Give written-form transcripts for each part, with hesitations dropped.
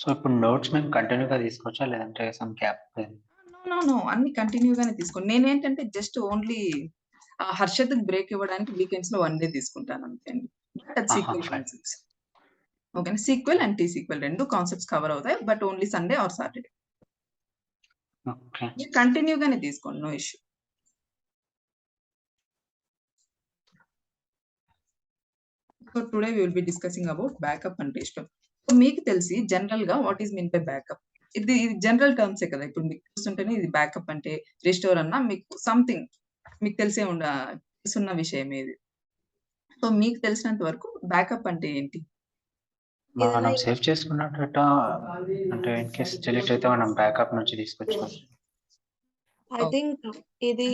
So, ఇప్పుడు notes మేము కంటిన్యూ‌గా తీసుకోవచ్చా? లేదంటే సమ్ గ్యాప్ నో. నో. అన్ని కంటిన్యూగానే తీసుకోండి. నేనేంటంటే జస్ట్ ఓన్లీ హర్షద్‌కి బ్రేక్ ఇవ్వడానికి వీకెండ్స్‌లో 1 డే తీసుకుంటాను అంతే అండి. బట్ అది ఆహా! SQL fine. కాన్సెప్ట్స్. ఓకేనా. SQL and T SQL 2 concepts cover అవుతాయి. But only Sunday or Saturday. Okay. మీరు కంటిన్యూగానే తీసుకోండి. No issue. So today we will be discussing about backup and restore. So మీకు తెలిసి జనరల్‌గా what is mean by backup? ఇది general టర్మ్సే కదా! ఇప్పుడు మీకు చూస్తుంటేనే ఇది బ్యాకప్ అంటే రిస్టోర్ అన్నా మీకు సంథింగ్ మీకు తెలిసున్న విషయమే ఇది. సో మీకు తెలిసినంత వరకు బ్యాకప్ అంటే ఏంటి? ఏదైనా మనం ఇంకా సేవ్ చేసుకున్న డేటా అంటే ఇన్ కేస్ డిలీట్ అయితే మనం బ్యాకప్ నుంచి తీసుకొచ్చుకోవచ్చు. I okay. థింక్ ఇది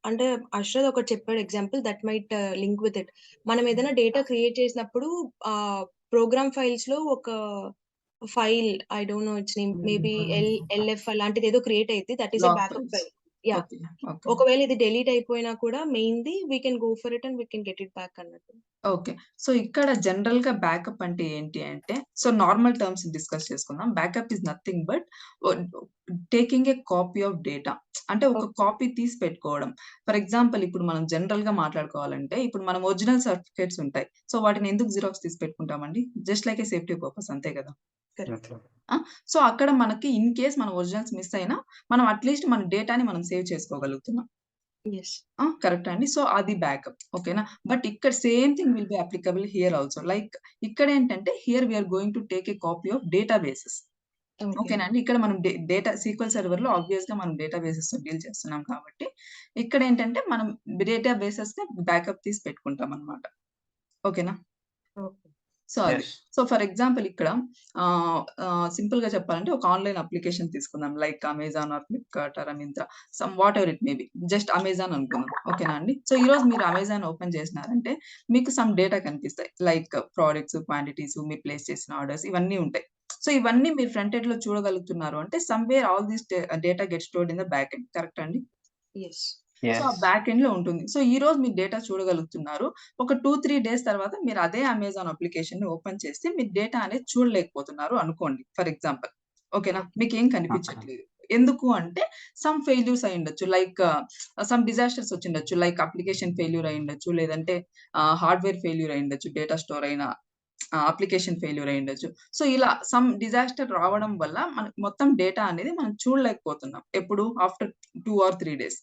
అంటే అర్షద్ ఒకటి చెప్పాడు example that might link with it. మనం ఏదైనా డేటా క్రియేట్ చేసినప్పుడు ప్రోగ్రామ్ ఫైల్స్‌లో ఒక file I don't know its name maybe LF అలాంటిదేదో క్రియేట్ అయిద్ది. That is a log backup files. File. Yeah! Okay. Okay. ఒకవేళ ఇది డిలీట్ అయిపోయినా కూడా మెయిన్‌ది we can go for it and we can get it back అన్నట్టు. Okay. So ఇక్కడ జనరల్‌గా బ్యాకప్ అంటే ఏంటి అంటే, సో నార్మల్ టర్మ్స్ డిస్కస్ చేసుకుందాం. బ్యాకప్ ఈస్ నథింగ్ బట్ ఒ taking a copy of data. అంటే ఒక ఓకే. కాపీ తీసి పెట్టుకోవడం. ఫర్ ఎగ్జాంపుల్ ఇప్పుడు మనం జనరల్‌గా మాట్లాడుకోవాలంటే, ఇప్పుడు మనం ఒరిజినల్ సర్టిఫికేట్స్ ఉంటాయి. సో వాటిని ఎందుకు జిరాక్స్ తీసి పెట్టుకుంటామండి? Just like a safety purpose అంతే కదా! కరెక్ట్. ఓకే. ఆ! సో అక్కడ మనకి ఇన్ కేస్ మన ఒరిజినల్స్ మిస్ అయినా, మనం అట్‌లీస్ట్ మన డేటాని మనం సేవ్ చేసుకోగలుగుతున్నాం. యెస్. కరెక్టా అండి. సో, అది బ్యాకప్. ఓకేనా. బట్ ఇక్కడ same thing will be applicable here also. Like ఇక్కడేంటంటే here we are going to take a copy of databases. Okay. ఓకేనా అండి. ఇక్కడ మనం డేటా సీక్వెల్ సర్వర్‌లో ఆబ్వియస్‌గా మనం డేటాబేసెస్‌తో డీల్ చేస్తున్నాం కాబట్టి, ఇక్కడేంటంటే మనం డేటాబేసెస్‌ని బ్యాకప్ తీసి పెట్టుకుంటామనమాట. ఓకేనా. ఓకే. సో, అది. యెస్. సో, ఫర్ ఎగ్జాంపుల్ ఇక్కడ సింపుల్‌గా చెప్పాలంటే ఒక ఆన్‌లైన్ అప్లికేషన్ తీసుకుందాం. Like Amazon or Flipkart or Myntra whatever it may be. Just Amazon అనుకుందాం. ఓకేనా అండి. సో, ఈరోజు మీరు అమెజాన్ ఓపెన్ చేసినారంటే మీకు సమ్ డేటా కనిపిస్తాయి. లైక్ ప్రొడక్ట్స్, క్వాంటిటీస్, మీరు ప్లేస్ చేసిన ఆర్డర్స్ ఇవన్నీ ఉంటాయి. సో, ఇవన్నీ మీరు ఫ్రంట్ ఎండ్‌లో చూడగలుగుతున్నారు అంటే somewhere all this data gets stored in the back end. కరెక్టా అండి? యెస్. సో, ఆ యెస్. బ్యాక్ ఎండ్‌లో ఉంటుంది. సో, ఈరోజు మీరు డేటా చూడగలుగుతున్నారు. ఒక 2, 3 డేస్ తర్వాత మీరు అదే అమెజాన్ అప్లికేషన్‌ని ఓపెన్ చేస్తే మీరు డేటా అనేది చూడలేకపోతున్నారు అనుకోండి ఫర్ ఎగ్జాంపుల్. ఓకేనా? ఓకే. మీకేం ఓకే. కనిపించట్లేదు. ఎందుకు అంటే సమ్ ఫెయిల్యూర్స్ అయ్యుండొచ్చు. లైక్ సమ్ డిజాస్టర్స్ వచ్చిండొచ్చు. లైక్ అప్లికేషన్ ఫెయిల్యూర్ అయ్యుండొచ్చు. లేదంటే హార్డ్‌వేర్ ఫెయిల్యూర్ అయ్యుండొచ్చు. డేటా స్టోర్ అయిన అప్లికేషన్ ఫెయిల్యూర్ అయ్యుండొచ్చు. సో, ఇలా సమ్ డిజాస్టర్ రావడం వల్ల మనకు మొత్తం డేటా అనేది మనం చూడలేకపోతున్నాం. ఎప్పుడు? After 2 or 3 days.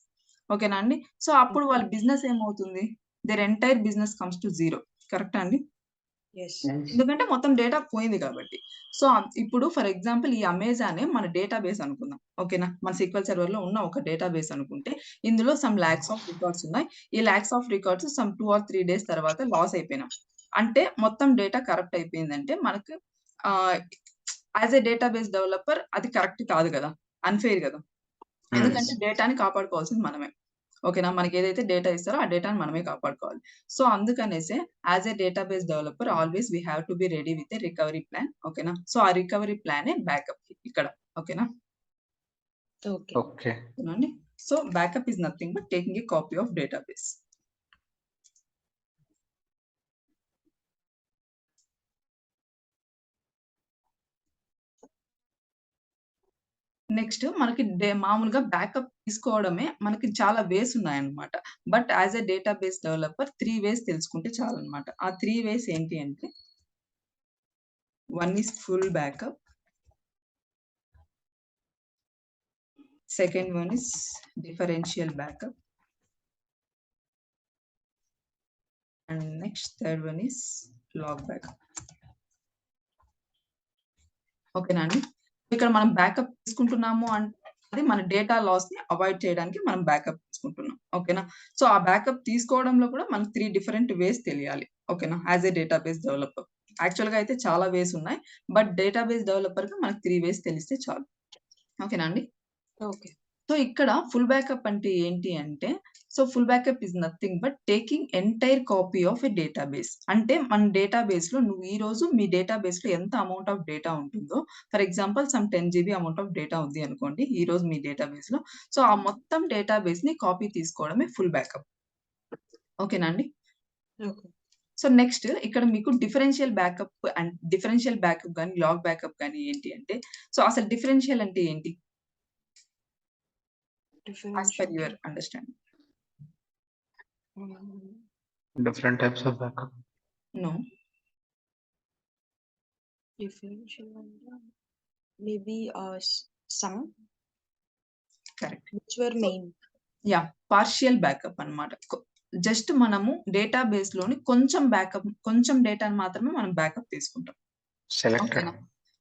ఓకేనా అండి. సో, అప్పుడు వాళ్ళ బిజినెస్ ఏమవుతుంది? Their entire business comes to zero. కరెక్టా అండి? యెస్. యెస్. ఎందుకంటే మొత్తం డేటా పోయింది కాబట్టి. సో, ఇప్పుడు ఫర్ ఎగ్జాంపుల్ ఈ అమెజానే మన డేటాబేస్ అనుకుందాం. ఓకేనా. మన సీక్వెల్ సర్వర్‌లో ఉన్న ఒక డేటాబేస్ అనుకుంటే, ఇందులో సమ్ లాక్స్ ఆఫ్ రికార్డ్స్ ఉన్నాయి. ఈ lakhs of records some 2 or 3 days తర్వాత లాస్ అయిపోయినాం. అంటే మొత్తం డేటా కరప్ట్ అయిపోయిందంటే మనకు ah, as a database developer అది కరెక్ట్ కాదు గదా! అన్‌ఫెయిర్ గదా! యెస్. ఎందుకంటే డేటాని కాపాడుకోవాల్సింది మనమే. ఓకేనా. మనకేదైతే డేటా ఇస్తారో ఆ డేటాని మనమే కాపాడుకోవాలి. సో, అందుకనేసే as a database developer always we have to be ready with a recovery plan. ఓకేనా. సో, ఆ రికవరీ ప్లానే బ్యాకప్ ఇక్కడ. ఓకేనా. ఓకే. ఓకే. ఓకేనా అండి. So, backup is nothing but taking a copy of database. Next మనకి మామూలుగా బ్యాకప్ తీసుకోవడమే మనకి చాలా వేస్ ఉన్నాయన్నమాట. But as a database developer 3 ways తెలుసుకుంటే చాలన్నమాట. ఆ 3 వేస్ ఏంటి అంటే, one is full backup. Second one is differential backup. And next third one is log backup. ఓకేనా అండి. ఇక్కడ మనం బ్యాకప్ తీసుకుంటున్నాము అంటే అది మన డేటా లాస్‌ని అవాయిడ్ చేయడానికి మనం బ్యాకప్ తీసుకుంటున్నాం. ఓకేనా. సో, ఆ బ్యాకప్ తీసుకోవడంలో కూడా మనకు 3 డిఫరెంట్ వేస్ తెలియాలి. ఓకేనా. As a database developer. యాక్చువల్‌గా అయితే చాలా వేస్ ఉన్నాయి. బట్ డేటాబేస్ డెవలపర్‌గా మనకు 3 వేస్ తెలిస్తే చాలు. ఓకేనా అండి. ఓకే. సో, ఇక్కడ ఫుల్ బ్యాకప్ అంటే ఏంటి అంటే, so, full backup is nothing but taking entire copy of a database. అంటే మన డేటాబేస్‌లో నువ్వు ఈరోజు మీ డేటాబేస్‌లో ఎంత అమౌంట్ ఆఫ్ డేటా ఉంటుందో, for example some 10 GB amount of data ఉంది అనుకోండి ఈరోజు మీ డేటాబేస్‌లో. సో, ఆ మొత్తం డేటాబేస్‌ని కాపీ తీసుకోవడమే ఫుల్ బ్యాకప్. ఓకేనా అండి. ఓకే. సో నెక్స్ట్ ఇక్కడ మీకు differential backup and differential backup గాని, లాగ్ బ్యాకప్ గాని ఏంటి అంటే, సో అసలు డిఫరెన్షియల్ అంటే ఏంటి? As per Differential. Your understanding. Different types of backup. No. Differential maybe some correct. which were main. Yeah! Partial backup అన్నమాట. జస్ట్ మనము డేటాబేస్‌లోని కొంచెం డేటాను మాత్రమే మనం బ్యాకప్ తీసుకుంటాం. Selected. ఓకేనా?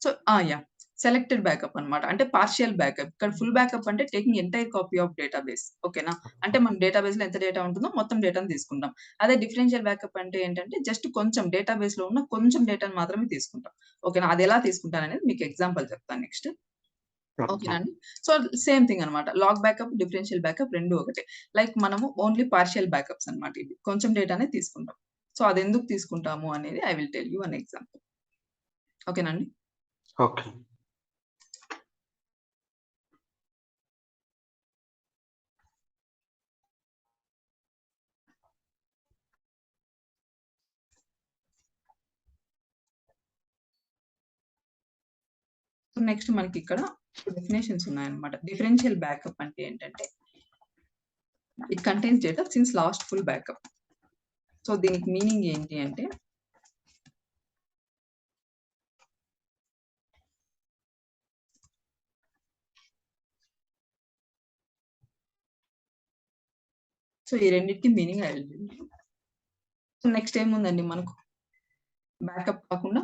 So yeah! సెలెక్టెడ్ బ్యాకప్ అన్నమాట. అంటే పార్షియల్ బ్యాకప్. ఇక్కడ ఫుల్ బ్యాకప్ అంటే taking entire copy of database. ఓకేనా? అంటే మన డేటాబేస్‌లో ఎంత డేటా ఉంటుందో మొత్తం డేటాను తీసుకుంటాం. అదే డిఫరెన్షియల్ బ్యాకప్ అంటే ఏంటంటే జస్ట్ కొంచెం డేటాబేస్‌లో ఉన్న కొంచెం డేటాను మాత్రమే తీసుకుంటాం. ఓకేనా? అది ఎలా తీసుకుంటాననేది మీకు ఎగ్జాంపుల్ చెప్తాను నెక్స్ట్. ఓకేనా అండి? సో సేమ్ థింగ్ అన్నమాట. లాగ్ బ్యాకప్, డిఫరెన్షియల్ బ్యాకప్ 2 ఒకటే. లైక్ మనము ఓన్లీ పార్షియల్ బ్యాకప్స్ అన్నమాట ఇవి. కొంచెం డేటానే తీసుకుంటాం. సో అదెందుకు తీసుకుంటాము అనేది I will tell you an example. ఓకేనా అండి? Okay. సో నెక్స్ట్ మనకి ఇక్కడ డెఫినిషన్స్ ఉన్నాయన్నమాట. డిఫరెన్షియల్ బ్యాకప్ అంటే ఏంటంటే it contains data since last full backup. So దీనికి మీనింగ్ ఏంటి అంటే సో ఈ రెండిటికి meaning I will give you. So next ఏముందండి మనకు? బ్యాకప్ కాకుండా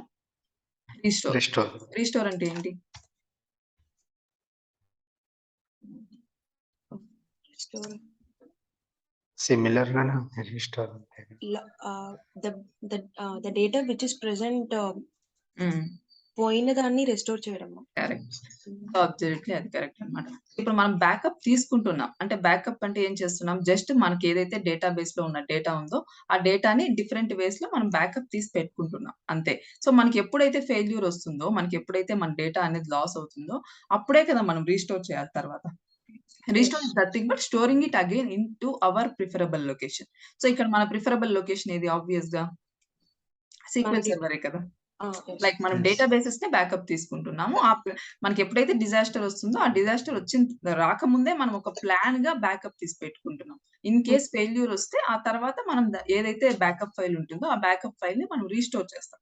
రీస్టోర్. Restore. రీస్టోర్ అంటే ఏంటి? Restore. Similar గానే restore. The data which is present పోయిన దాన్ని రెస్టోర్ చేయడం. కరెక్ట్. అబ్సల్యూట్లీ అది కరెక్ట్ అన్నమాట. ఇప్పుడు మనం బ్యాకప్ తీసుకుంటున్నాం. అంటే బ్యాకప్ అంటే ఏం చేస్తున్నాం? జస్ట్ మనకి ఏదైతే డేటాబేస్‌లో ఉన్న డేటా ఉందో ఆ డేటాని డిఫరెంట్ వేస్‌లో మనం బ్యాకప్ తీసి పెట్టుకుంటున్నాం అంతే. సో మనకి ఎప్పుడైతే ఫెయిల్యూర్ వస్తుందో, మనకి ఎప్పుడైతే మన డేటా అనేది లాస్ అవుతుందో అప్పుడే కదా మనం రీస్టోర్ చేయాలి తర్వాత. Restore is nothing but storing it again into hour preferable location. So ఇక్కడ మన ప్రిఫరబుల్ లొకేషన్ ఏది? ఆబ్వియస్‌గా సీక్వెల్ సర్వరే కదా! లైక్ మనం Yes. డేటాబేసెస్‌ని బ్యాకప్ తీసుకుంటున్నాము. మనకి ఎప్పుడైతే డిజాస్టర్ వస్తుందో ఆ డిజాస్టర్ రాకముందే మనం ఒక ప్లాన్‌గా బ్యాకప్ తీసి పెట్టుకుంటున్నాం. ఇన్ కేస్ ఫెయిల్యూర్ వస్తే ఆ తర్వాత మనం ఏదైతే బ్యాకప్ ఫైల్ ఉంటుందో ఆ బ్యాకప్ ఫైల్‌ని మనం రీస్టోర్ చేస్తాం.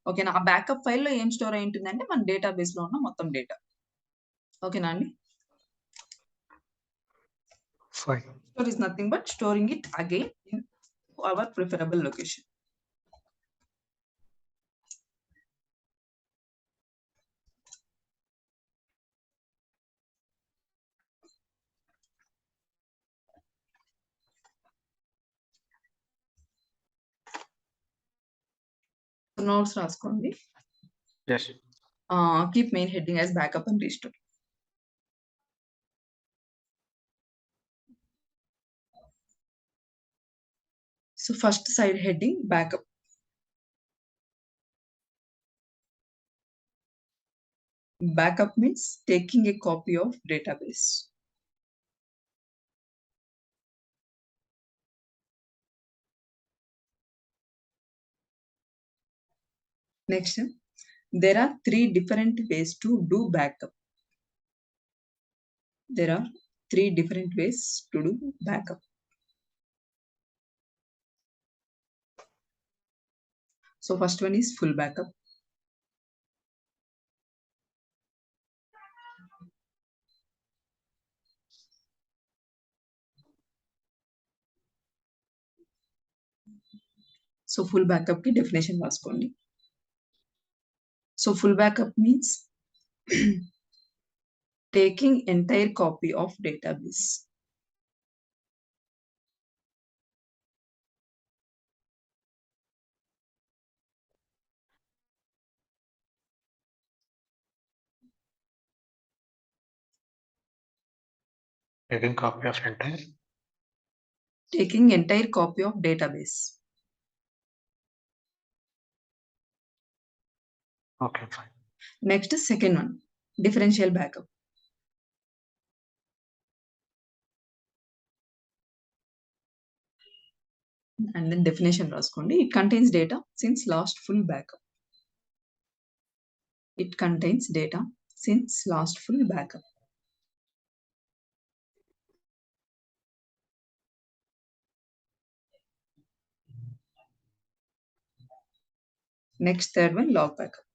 ఓకేనా? ఆ బ్యాకప్ ఫైల్‌లో ఏం స్టోర్ అయి ఉంటుందంటే మన డేటాబేస్‌లో ఉన్న మొత్తం డేటా. ఓకేనా అండి? Fine. Restore is nothing but storing it again in our preferable location. Notes రాసుకోండి. Yes. Keep main heading as backup and restore. So first side heading backup. Backup means taking a copy of database. Next, there are 3 different ways to do backup. There are 3 different ways to do backup. So first one is full backup. So full backup ki definition రాసుకోండి. So full backup means taking entire copy of database. Taking copy of entire. Taking entire copy of database. Okay, fine. Next, second one, differential backup. And then definition రాసుకోండి. It contains data since last full backup. It contains data since last full backup. Next third one log backup.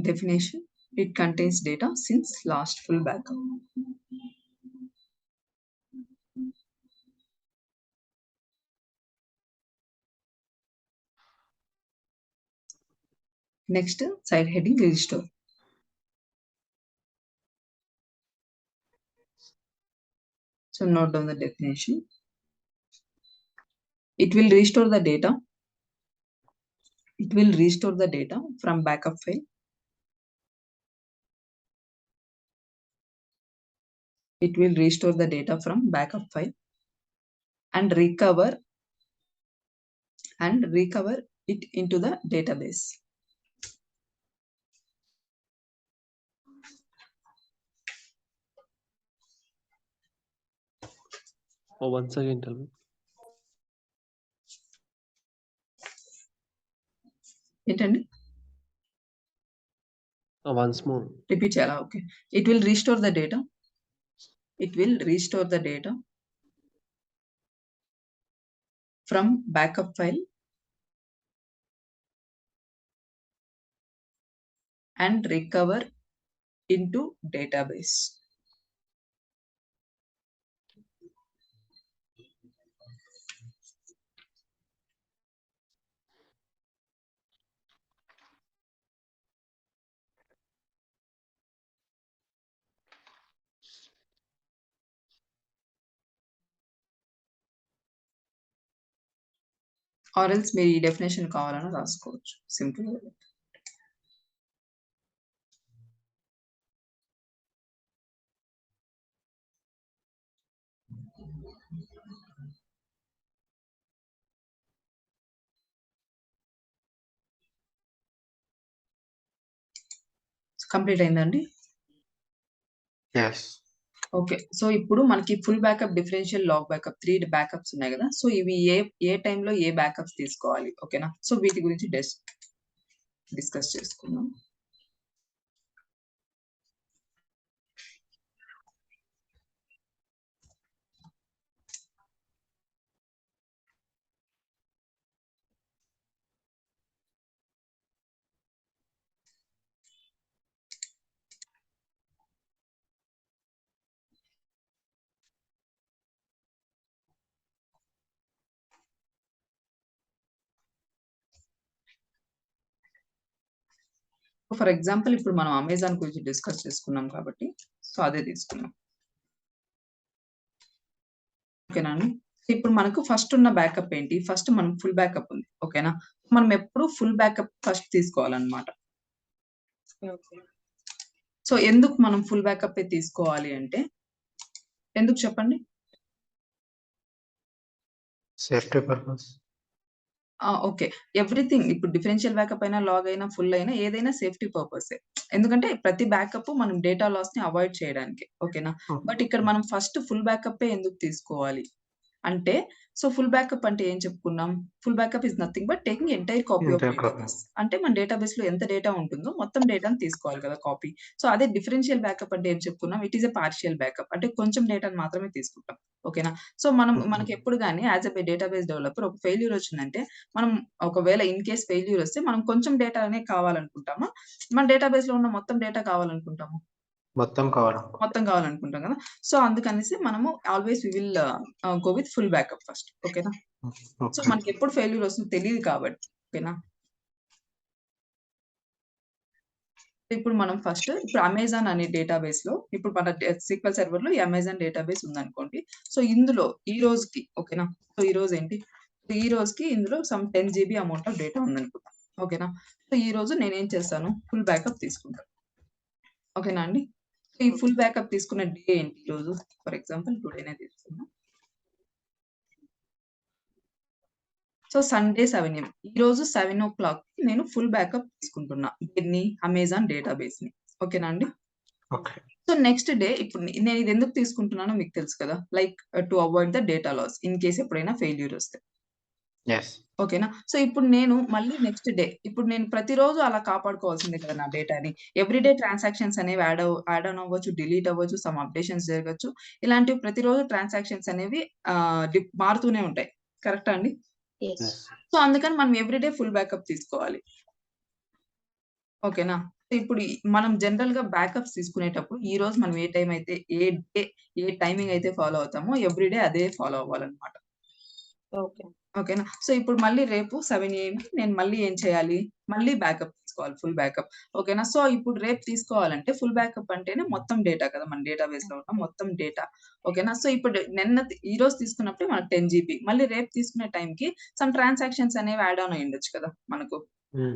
Definition, it contains data since last full backup. Next, side heading restore. So note down the definition. It will restore the data. It will restore the data from backup file. It will restore the data from backup file and recover it into the database. Oh, once again, tell me. ఏంటండి? Once more. Repeat చేయాలా? Okay. It will restore the data. It will restore the data from backup file and recover into database. Or else మీరు ఈ definition కావాలని రాసుకోవచ్చు simple గా. Complete అయిందండి? Yes. Okay. So ఇప్పుడు మనకి full backup, differential, log backup 3 backups ఉన్నాయి కదా. సో ఇవి ఏ టైంలో ఏ బ్యాకప్స్ తీసుకోవాలి, ఓకేనా? సో వీటి గురించి డిస్కస్ చేసుకుందాం. ఫర్ ఎగ్జాంపుల్ ఇప్పుడు మనం అమెజాన్ గురించి డిస్కస్ చేసుకున్నాం కాబట్టి సో అదే తీసుకున్నాం, ఓకేనా అండి? ఇప్పుడు మనకు ఫస్ట్ ఉన్న బ్యాకప్ ఏంటి? ఫస్ట్ మనం ఫుల్ బ్యాకప్ ఉంది, ఓకేనా? మనం ఎప్పుడు ఫుల్ బ్యాకప్ ఫస్ట్ తీసుకోవాలన్నమాట. సో ఎందుకు మనం ఫుల్ బ్యాకప్ తీసుకోవాలి అంటే ఎందుకు చెప్పండి? Safety purpose. ఓకే. ఎవ్రీథింగ్ ఇప్పుడు డిఫరెన్షియల్ బ్యాకప్ అయినా, లాగ్ అయినా, ఫుల్ అయినా ఏదైనా సేఫ్టీ పర్పసే. ఎందుకంటే ప్రతి బ్యాకప్ మనం డేటా లాస్ ని అవాయిడ్ చేయడానికి, ఓకేనా? బట్ ఇక్కడ మనం ఫస్ట్ ఫుల్ బ్యాకప్ ఎందుకు తీసుకోవాలి అంటే, సో ఫుల్ బ్యాకప్ అంటే ఏం చెప్పుకున్నాం? Full backup is nothing but taking entire copy of database. అంటే మన డేటాబేస్ లో ఎంత డేటా ఉంటుందో మొత్తం డేటాను తీసుకోవాలి కదా కాపీ. సో అదే డిఫరెన్షియల్ బ్యాకప్ అంటే ఏం చెప్పుకున్నాం? It is a partial backup. అంటే కొంచెం డేటాను మాత్రమే తీసుకుంటాం, ఓకేనా? సో మనకి ఎప్పుడు గాని యాజ్ ఎ డేటాబేస్ డెవలపర్ ఒక ఫెయిల్యూర్ వచ్చిందంటే, మనం ఒకవేళ ఇన్ కేస్ ఫెయిల్యూర్ వస్తే మనం కొంచెం డేటానే కావాలనుకుంటామా? మన డేటాబేస్ లో ఉన్న మొత్తం డేటా కావాలనుకుంటాము? మొత్తం కావాలనుకుంటాం కదా. సో అందుకనేసి మనము always we will go with full backup first, ఓకేనా? సో మనకి ఎప్పుడు ఫెయిల్యూర్ వస్తుందో తెలియదు కాబట్టి, ఓకేనా? ఇప్పుడు మనం ఫస్ట్ ఇప్పుడు అమెజాన్ అనే డేటాబేస్ లో ఇప్పుడు మన SQL సర్వర్ లో ఈ అమెజాన్ డేటాబేస్ ఉందనుకోండి. సో ఇందులో ఈ రోజుకి, ఓకేనా? సో ఈ రోజు ఏంటి? ఈ రోజుకి ఇందులో some 10 GB amount of data ఉందనుకుందాం, ఓకేనా? సో ఈ రోజు నేనేం చేస్తాను? ఫుల్ బ్యాకప్ తీసుకుంటాను, ఓకేనా అండి? ఈ ఫుల్ బ్యాకప్ తీసుకున్న డే ఏంటి? ఈ రోజు ఫర్ ఎగ్జాంపుల్ టుడేనే తీసుకున్నాం. So Sunday 7 AM. ఈ రోజు 7 o'clock నేను ఫుల్ బ్యాకప్ తీసుకుంటున్నా దీన్ని అమెజాన్ డేటాబేస్ ని, ఓకేనా అండి? ఓకే. సో నెక్స్ట్ డే ఇప్పుడు నేను ఇది ఎందుకు తీసుకుంటున్నానో మీకు తెలుసు కదా, like to avoid the data loss in case ఎప్పుడైనా ఫెయిల్యూర్ వస్తే. యెస్. ఓకేనా? సో ఇప్పుడు నేను మళ్ళీ నెక్స్ట్ డే ఇప్పుడు నేను ప్రతిరోజు అలా కాపాడుకోవాల్సిందే కదా నా డేటాని. ఎవ్రీడే ట్రాన్సాక్షన్స్ అనేవి యాడ్ ఆన్ అవ్వచ్చు, డిలీట్ అవ్వచ్చు, సమ్ అప్డేషన్స్ జరగొచ్చు. ఇలాంటివి ప్రతిరోజు ట్రాన్సాక్షన్స్ అనేవి మారుతూనే ఉంటాయి. కరెక్టా అండి? యెస్. యెస్. సో అందుకని మనం ఎవ్రీడే ఫుల్ బ్యాకప్ తీసుకోవాలి. ఓకేనా? ఇప్పుడు మనం జనరల్‌గా బ్యాకప్స్ తీసుకునేటప్పుడు ఈరోజు మనం ఏ టైమ్ అయితే ఏ టైమింగ్ అయితే ఫాలో అవుతామో ఎవ్రీడే అదే ఫాలో అవ్వాలన్నమాట. ఓకే. ఓకేనా? సో ఇప్పుడు మళ్ళీ రేపు 7 ఏఎంకి నేను మళ్ళీ ఏం చేయాలి? మళ్ళీ బ్యాకప్ తీసుకోవాలి, ఫుల్ బ్యాకప్. ఓకేనా? సో ఇప్పుడు రేపు తీసుకోవాలంటే ఫుల్ బ్యాకప్ అంటేనే మొత్తం డేటా కదా! మన డేటాబేస్‌లో ఉన్న మొత్తం డేటా. ఓకేనా? సో ఇప్పుడు ఈరోజు తీసుకున్నప్పుడు మనకు 10 జీబీ. మళ్ళీ రేపు తీసుకునే టైంకి సమ్ ట్రాన్సాక్షన్స్ అనేవి యాడ్ ఆన్ అయ్యుండొచ్చు కదా మనకు.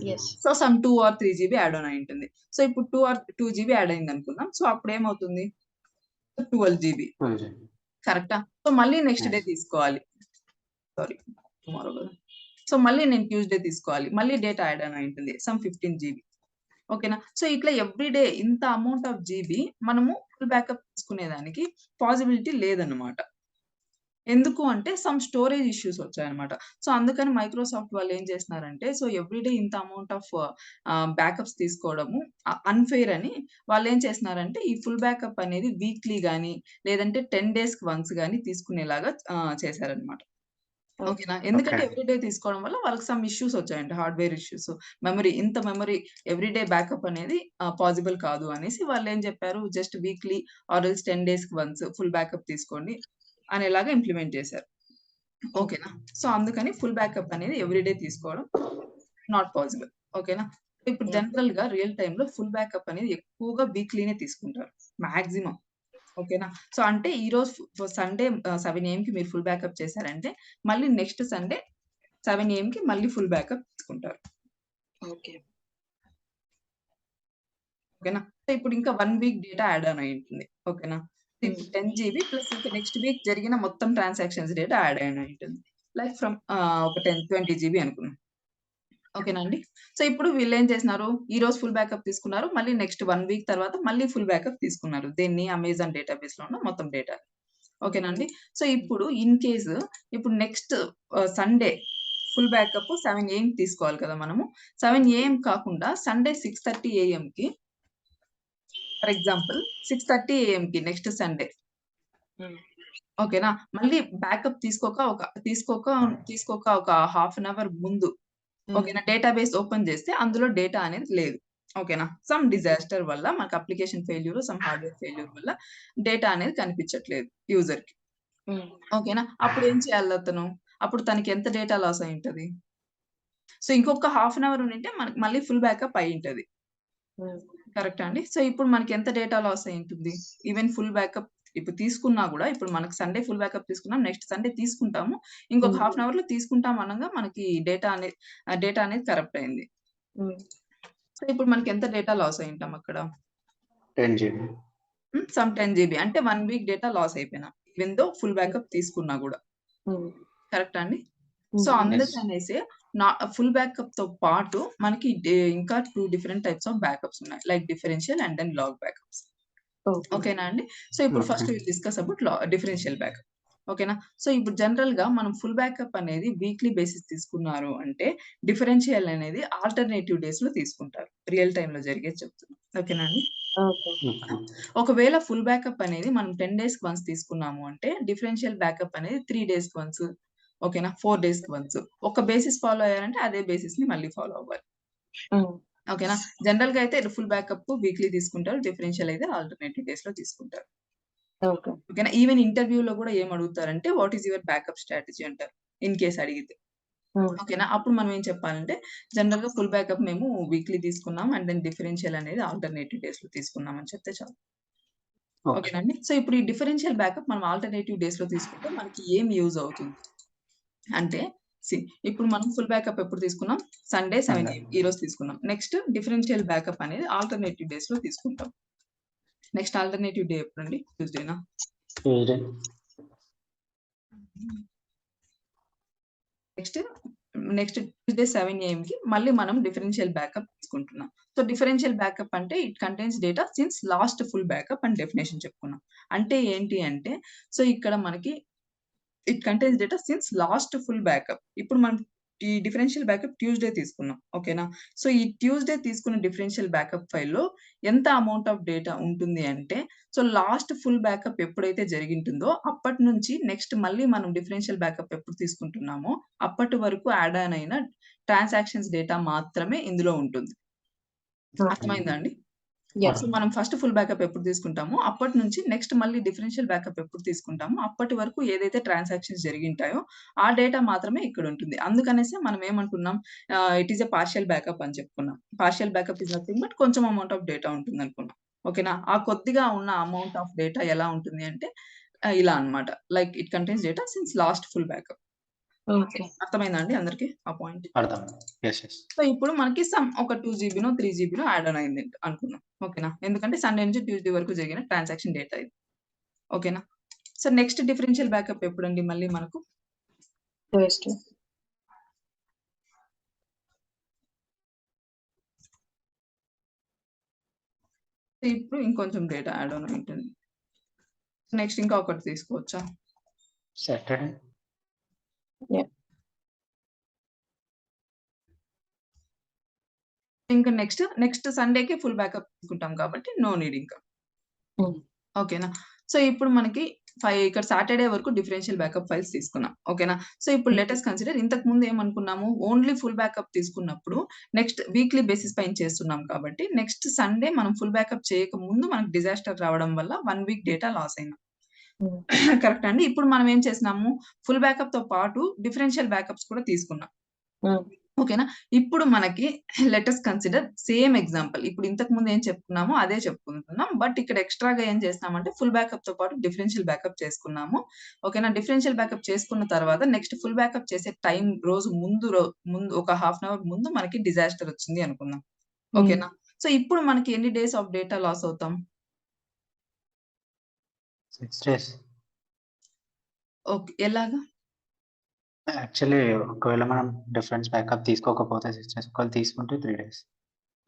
Yes. So some 2 or 3 GB add on అయ్యుంటుంది. సో ఇప్పుడు 2 జీబీ యాడ్ అయిందనుకుందాం. సో అప్పుడేమవుతుంది? 12 జీబీ. కరెక్టా? సో మళ్ళీ నెక్స్ట్ డే యెస్. తీసుకోవాలి. సారీ టుమారో కదా! సో మళ్ళీ నేను ట్యూస్‌డే తీసుకోవాలి. మళ్ళీ డేటా యాడ్ ఆన్ అయ్యుంటుంది. Some 15 GB. ఓకేనా? సో ఇట్లా ఎవ్రీడే ఇంత అమౌంట్ ఆఫ్ జీబీ మనము ఫుల్ బ్యాకప్ తీసుకునేదానికి పాసిబిలిటీ లేదన్నమాట. ఎందుకు అంటే సమ్ స్టోరేజ్ ఇష్యూస్ వచ్చాయన్నమాట. సో అందుకని మైక్రోసాఫ్ట్ వాళ్ళు ఏం చేస్తున్నారంటే, సో ఎవ్రీడే ఇంత అమౌంట్ ఆఫ్ బ్యాకప్స్ తీసుకోవడము అన్‌ఫెయిర్ అని వాళ్ళేం చేస్తున్నారంటే, ఈ ఫుల్ బ్యాకప్ అనేది వీక్లీ గాని, లేదంటే 10 డేస్‌కి వన్స్ గాని తీసుకునేలాగా చేశారన్నమాట. ఓకే. ఓకేనా? ఎందుకంటే ఓకే. ఎవ్రీడే తీసుకోవడం వల్ల వాళ్ళకి సమ్ ఇష్యూస్ వచ్చాయంట. Hardware issues. ఇంత మెమరీ ఎవ్రీడే బ్యాకప్ అనేది పాసిబుల్ కాదు అనేసి వాళ్ళేం చెప్పారు, జస్ట్ వీక్లీ ఆర్ ఎల్స్ 10 డేస్‌కి వన్స్ ఫుల్ బ్యాకప్ తీసుకోండి అనేలాగా ఇంప్లిమెంట్ చేశారు. ఓకేనా? సో అందుకని ఫుల్ బ్యాకప్ అనేది ఎవ్రీడే తీసుకోవడం నాట్ పాసిబుల్. ఓకేనా? ఇప్పుడు యాహ్! జనరల్‌గా రియల్ టైమ్‌లో ఫుల్ బ్యాకప్ అనేది ఎక్కువగా వీక్లీనే తీసుకుంటారు. మాక్సిమం. ఓకేనా? సో అంటే ఈరోజు సండే 7 ఏఎంకి మీరు ఫుల్ బ్యాకప్ చేశారంటే, మళ్ళీ నెక్స్ట్ సండే 7 ఏఎంకి మళ్ళీ ఫుల్ బ్యాకప్ తీసుకుంటారు. ఓకే. ఓకేనా? సో ఇప్పుడు ఇంకా 1 వీక్ డేటా యాడ్ ఆన్ అయ్యి ఉంటుంది. ఓకేనా? హ్మ్. ఇప్పుడు 10 జీబీ ప్లస్ ఇంకా నెక్స్ట్ వీక్ జరిగిన మొత్తం ట్రాన్సాక్షన్స్ డేటా యాడ్ ఆన్ అయ్యి ఉంటుంది. లైక్ ఫ్రమ్ ఒక 20 జీబీ అనుకుందాం. ఓకేనా అండి? సో ఇప్పుడు వీళ్ళేం చేసినారు, ఈరోజు ఫుల్ బ్యాకప్ తీసుకున్నారు. మళ్ళీ నెక్స్ట్ 1 వీక్ తర్వాత మళ్ళీ ఫుల్ బ్యాకప్ తీసుకున్నారు. దేన్ని అమెజాన్ డేటాబేస్‌లో ఉన్న మొత్తం డేటా. ఓకేనా అండి? సో ఇప్పుడు ఇన్ కేస్ ఇప్పుడు నెక్స్ట్ సండే ఫుల్ బ్యాకప్ 7 ఏఎంకి తీసుకోవాలి కదా మనము. 7 ఏఎం కాకుండా సండే 6:30 ఏఎంకి ఫర్ ఎగ్జాంపుల్ 6:30 ఏఎంకి నెక్స్ట్ సండే. హ్మ్. ఓకేనా? మళ్ళీ బ్యాకప్ తీసుకోక ఒక హాఫ్ అన్ అవర్ ముందు హ్మ్. ఓకేనా? డేటాబేస్ ఓపెన్ చేస్తే అందులో డేటా అనేది లేదు. ఓకేనా? సమ్ డిజాస్టర్ వల్ల మనకు application failure, some hardware failure వల్ల డేటా అనేది కనిపించట్లేదు యూజర్‌కి. హ్మ్. ఓకేనా? అప్పుడు ఏం చేయాలి అతను? అప్పుడు తనకి ఎంత డేటా లాస్ అయ్యుంటది? సో ఇంకొక హాఫ్ అన్ అవర్ ఉండింటే మనకు మళ్ళీ ఫుల్ బ్యాకప్ అయ్యుంటది. హ్మ్. కరెక్టా అండి? సో ఇప్పుడు మనకి ఎంత డేటా లాస్ అయ్యుంటుంది? ఈవెన్ ఫుల్ బ్యాకప్ ఇప్పుడు తీసుకున్నా గూడా ఇప్పుడు మనకు సండే ఫుల్ బ్యాకప్ తీసుకున్నాం. నెక్స్ట్ సండే తీసుకుంటాము. ఇంకొక హ్మ్. హాఫ్ అన్ అవర్‌లో తీసుకుంటాం అనంగా మనకి డేటా అనేది కరప్ట్ అయింది. హ్మ్. సో ఇప్పుడు మనకి ఎంత డేటా లాస్ అయ్యుంటాం అక్కడ? 10 జీబీ. సమ్ 10 జీబీ అంటే 1 వీక్ డేటా లాస్ అయిపోయినా. ఈవెన్ దో ఫుల్ బ్యాకప్ తీసుకున్నా గూడా. హ్మ్. కరెక్టా అండి? సో హ్మ్. యెస్. అందుకనేసే ఫుల్ బ్యాకప్‌తో పాటు మనకి ఇంకా 2 డిఫరెంట్ టైప్స్ ఆఫ్ బ్యాకప్స్ ఉన్నాయి. Like differential and then log backups. Okay. ఓకేనా అండి? సో ఇప్పుడు okay. First will discuss about differential backup. ఓకేనా? సో ఇప్పుడు జనరల్‌గా మనం ఫుల్ బ్యాకప్ అనేది వీక్లీ బేసిస్ తీసుకున్నారు అంటే, డిఫరెన్షియల్ అనేది ఆల్టర్‌నేటివ్ డేస్‌లో తీసుకుంటారు. రియల్ టైమ్‌లో జరిగేది చెప్తున్నా. ఓకేనా అండి? ఓకే. ఓకే. ఒకవేళ ఫుల్ బ్యాకప్ అనేది మనం 10 డేస్‌కి వన్స్ తీసుకున్నాము అంటే, డిఫరెన్షియల్ బ్యాకప్ అనేది 3 డేస్‌కి వన్స్. ఓకేనా? 4 డేస్‌కి వన్స్. ఒక బేసిస్ ఫాలో అయ్యారంటే అదే బేసిస్‌ని మళ్ళీ ఫాలో అవ్వాలి. హ్మ్. ఓకేనా? జనరల్‌గా అయితే ఫుల్ బ్యాకప్ వీక్లీ తీసుకుంటారు. డిఫరెన్షియల్ అయితే ఆల్టర్‌నేటివ్ డేస్‌లో తీసుకుంటారు. ఓకే. ఓకేనా? ఈవెన్ ఇంటర్వ్యూలో గూడా ఏం అడుగుతారంటే, what is your backup strategy అంటారు. ఇన్ కేస్ అడిగితే. హ్మ్. ఓకేనా? అప్పుడు మనం ఏం చెప్పాలంటే, జనరల్‌గా ఫుల్ బ్యాకప్ మేము వీక్లీ తీసుకున్నాం. అండ్ దెన్ డిఫరెన్షియల్ అనేది ఆల్టర్‌నేటివ్ డేస్‌లో తీసుకున్నాం అని చెప్తే చాలు. ఓకే. ఓకేనా అండి? సో ఇప్పుడు ఈ డిఫరెన్షియల్ బ్యాకప్ మనం ఆల్టర్‌నేటివ్ డేస్‌లో తీసుకుంటే మనకి ఏం యూజ్ అవుతుంది? అంటే ఇప్పుడు మనం ఫుల్ బ్యాకప్ ఎప్పుడు తీసుకున్నాం? Sunday 7 Sunday. ఈరోజు తీసుకున్నాం. నెక్స్ట్ డిఫరెన్షియల్ బ్యాకప్ అనేది ఆల్టర్‌నేటివ్ డేస్‌లో తీసుకుంటాం. నెక్స్ట్ ఆల్టర్‌నేటివ్ డే ఎప్పుడండి? ట్యూస్‌డేనా? Tuesday. Next next Tuesday 7 AM మళ్ళీ మనం డిఫరెన్షియల్ బ్యాకప్ తీసుకుంటున్నాం. సో డిఫరెన్షియల్ బ్యాకప్ అంటే it contains data since last full backup అని డెఫినేషన్ చెప్పుకున్నాం. అంటే ఏంటి అంటే సో ఇక్కడ మనకి it contains data since last full backup. ఇప్పుడు మనం ఈ డిఫరెన్షియల్ బ్యాకప్ ట్యూస్డే తీసుకున్నాం. ఓకేనా? సో ఈ ట్యూస్డే తీసుకున్న డిఫరెన్షియల్ బ్యాకప్ ఫైల్‌లో ఎంత అమౌంట్ ఆఫ్ డేటా ఉంటుంది అంటే సో లాస్ట్ ఫుల్ బ్యాకప్ ఎప్పుడైతే జరిగింటుందో అప్పటి నుంచి నెక్స్ట్ మళ్ళీ మనం డిఫరెన్షియల్ బ్యాకప్ ఎప్పుడు తీసుకుంటున్నామో అప్పటి వరకు యాడ్ ఆన్ అయిన ట్రాన్సాక్షన్స్ డేటా మాత్రమే ఇందులో ఉంటుంది. అర్థమైందా అండి? యాహ్! సో మనం ఫస్ట్ ఫుల్ బ్యాకప్ ఎప్పుడు తీసుకుంటామో అప్పటి నుంచి నెక్స్ట్ మళ్ళీ డిఫరెన్షియల్ బ్యాకప్ ఎప్పుడు తీసుకుంటామో అప్పటి వరకు ఏదైతే ట్రాన్సాక్షన్స్ జరిగింటాయో ఆ డేటా మాత్రమే ఇక్కడ ఉంటుంది. అందుకనేసి మనం ఏమనుకున్నాం it is a partial backup అని చెప్పుకున్నాం. Partial backup is nothing but కొంచెం అమౌంట్ ఆఫ్ డేటా ఉంటుంది అనుకున్నాం. ఓకేనా? ఆ కొద్దిగా ఉన్న అమౌంట్ ఆఫ్ డేటా ఎలా ఉంటుంది అంటే ఇలా అన్నమాట. Like it contains data since last full backup. Okay. అర్థమైందా అండి అందరికి ఆ పాయింట్? అర్థం. యెస్. సో ఇప్పుడు మనకి సమ్ ఒక 2 జీబీనో 3 జీబీనో యాడ్ ఆన్ అయింది అనుకుందాం. ఓకేనా? ఎందుకంటే సండే నుంచి ట్యూస్డే వరకు జరిగిన ట్రాన్సాక్షన్ డేటా ఇది. ఓకేనా? సో నెక్స్ట్ డిఫరెన్షియల్ బ్యాకప్ ఎప్పుడండి మళ్ళీ మనకు? థర్స్‌డే. ఇప్పుడు ఇంకొంచెం డేటా యాడ్ ఆన్ ఉంటుంది. నెక్స్ట్ ఇంకా ఒకటి తీసుకోవచ్చా? సాటర్డే. యాహ్! ఇంకా నెక్స్ట్ సండేకి ఫుల్ బ్యాకప్ తీసుకుంటాం కాబట్టి నో నీడ్ ఇంకా. హ్మ్. ఓకేనా? సో ఇప్పుడు మనకి ఇక్కడ సాటర్డే వరకు డిఫరెన్షియల్ బ్యాకప్ ఫైల్స్ తీసుకున్నాం. ఓకేనా? సో ఇప్పుడు లెట్ అస్ కన్సిడర్ ఇంతకు ముందు ఏమనుకున్నాము ఓన్లీ ఫుల్ బ్యాకప్ తీసుకున్నప్పుడు నెక్స్ట్ వీక్లీ బేసిస్ పైన చేస్తున్నాం కాబట్టి నెక్స్ట్ సండే మనం ఫుల్ బ్యాకప్ చేయక ముందు మనకు డిజాస్టర్ రావడం వల్ల 1 వీక్ డేటా లాస్ అయినాం. హ్మ్. కరెక్టా అండి? ఇప్పుడు మనం ఏం చేసినాము ఫుల్ బ్యాకప్‌తో పాటు డిఫరెన్షియల్ బ్యాకప్స్ కూడా తీసుకున్నాం. హ్మ్. ఓకేనా? ఇప్పుడు మనకి let us consider same example. ఇప్పుడు ఇంతకు ముందు ఏం చెప్పుకున్నామో అదే చెప్పుకుంటున్నాం. బట్ ఇక్కడ ఎక్స్‌ట్రాగా ఏం చేసినామంటే ఫుల్ బ్యాకప్‌తో పాటు డిఫరెన్షియల్ బ్యాకప్ చేసుకున్నాము. ఓకేనా? డిఫరెన్షియల్ బ్యాకప్ చేసుకున్న తర్వాత నెక్స్ట్ ఫుల్ బ్యాకప్ చేసే రోజు ముందు ఒక హాఫ్ అన్ అవర్ ముందు మనకి డిజాస్టర్ వచ్చింది అనుకుందాం. హ్మ్. ఓకేనా? సో ఇప్పుడు మనకి ఎన్ని డేస్ ఆఫ్ డేటా లాస్ అవుతాం? 6 days. ఓకే. ఎలాగా? యాక్చువల్లీ ఒకవేళ మనం డిఫరెన్స్ బ్యాకప్ తీసుకోకపోతే 6 days. ఒకవేళ తీసుకుంటే 3 days.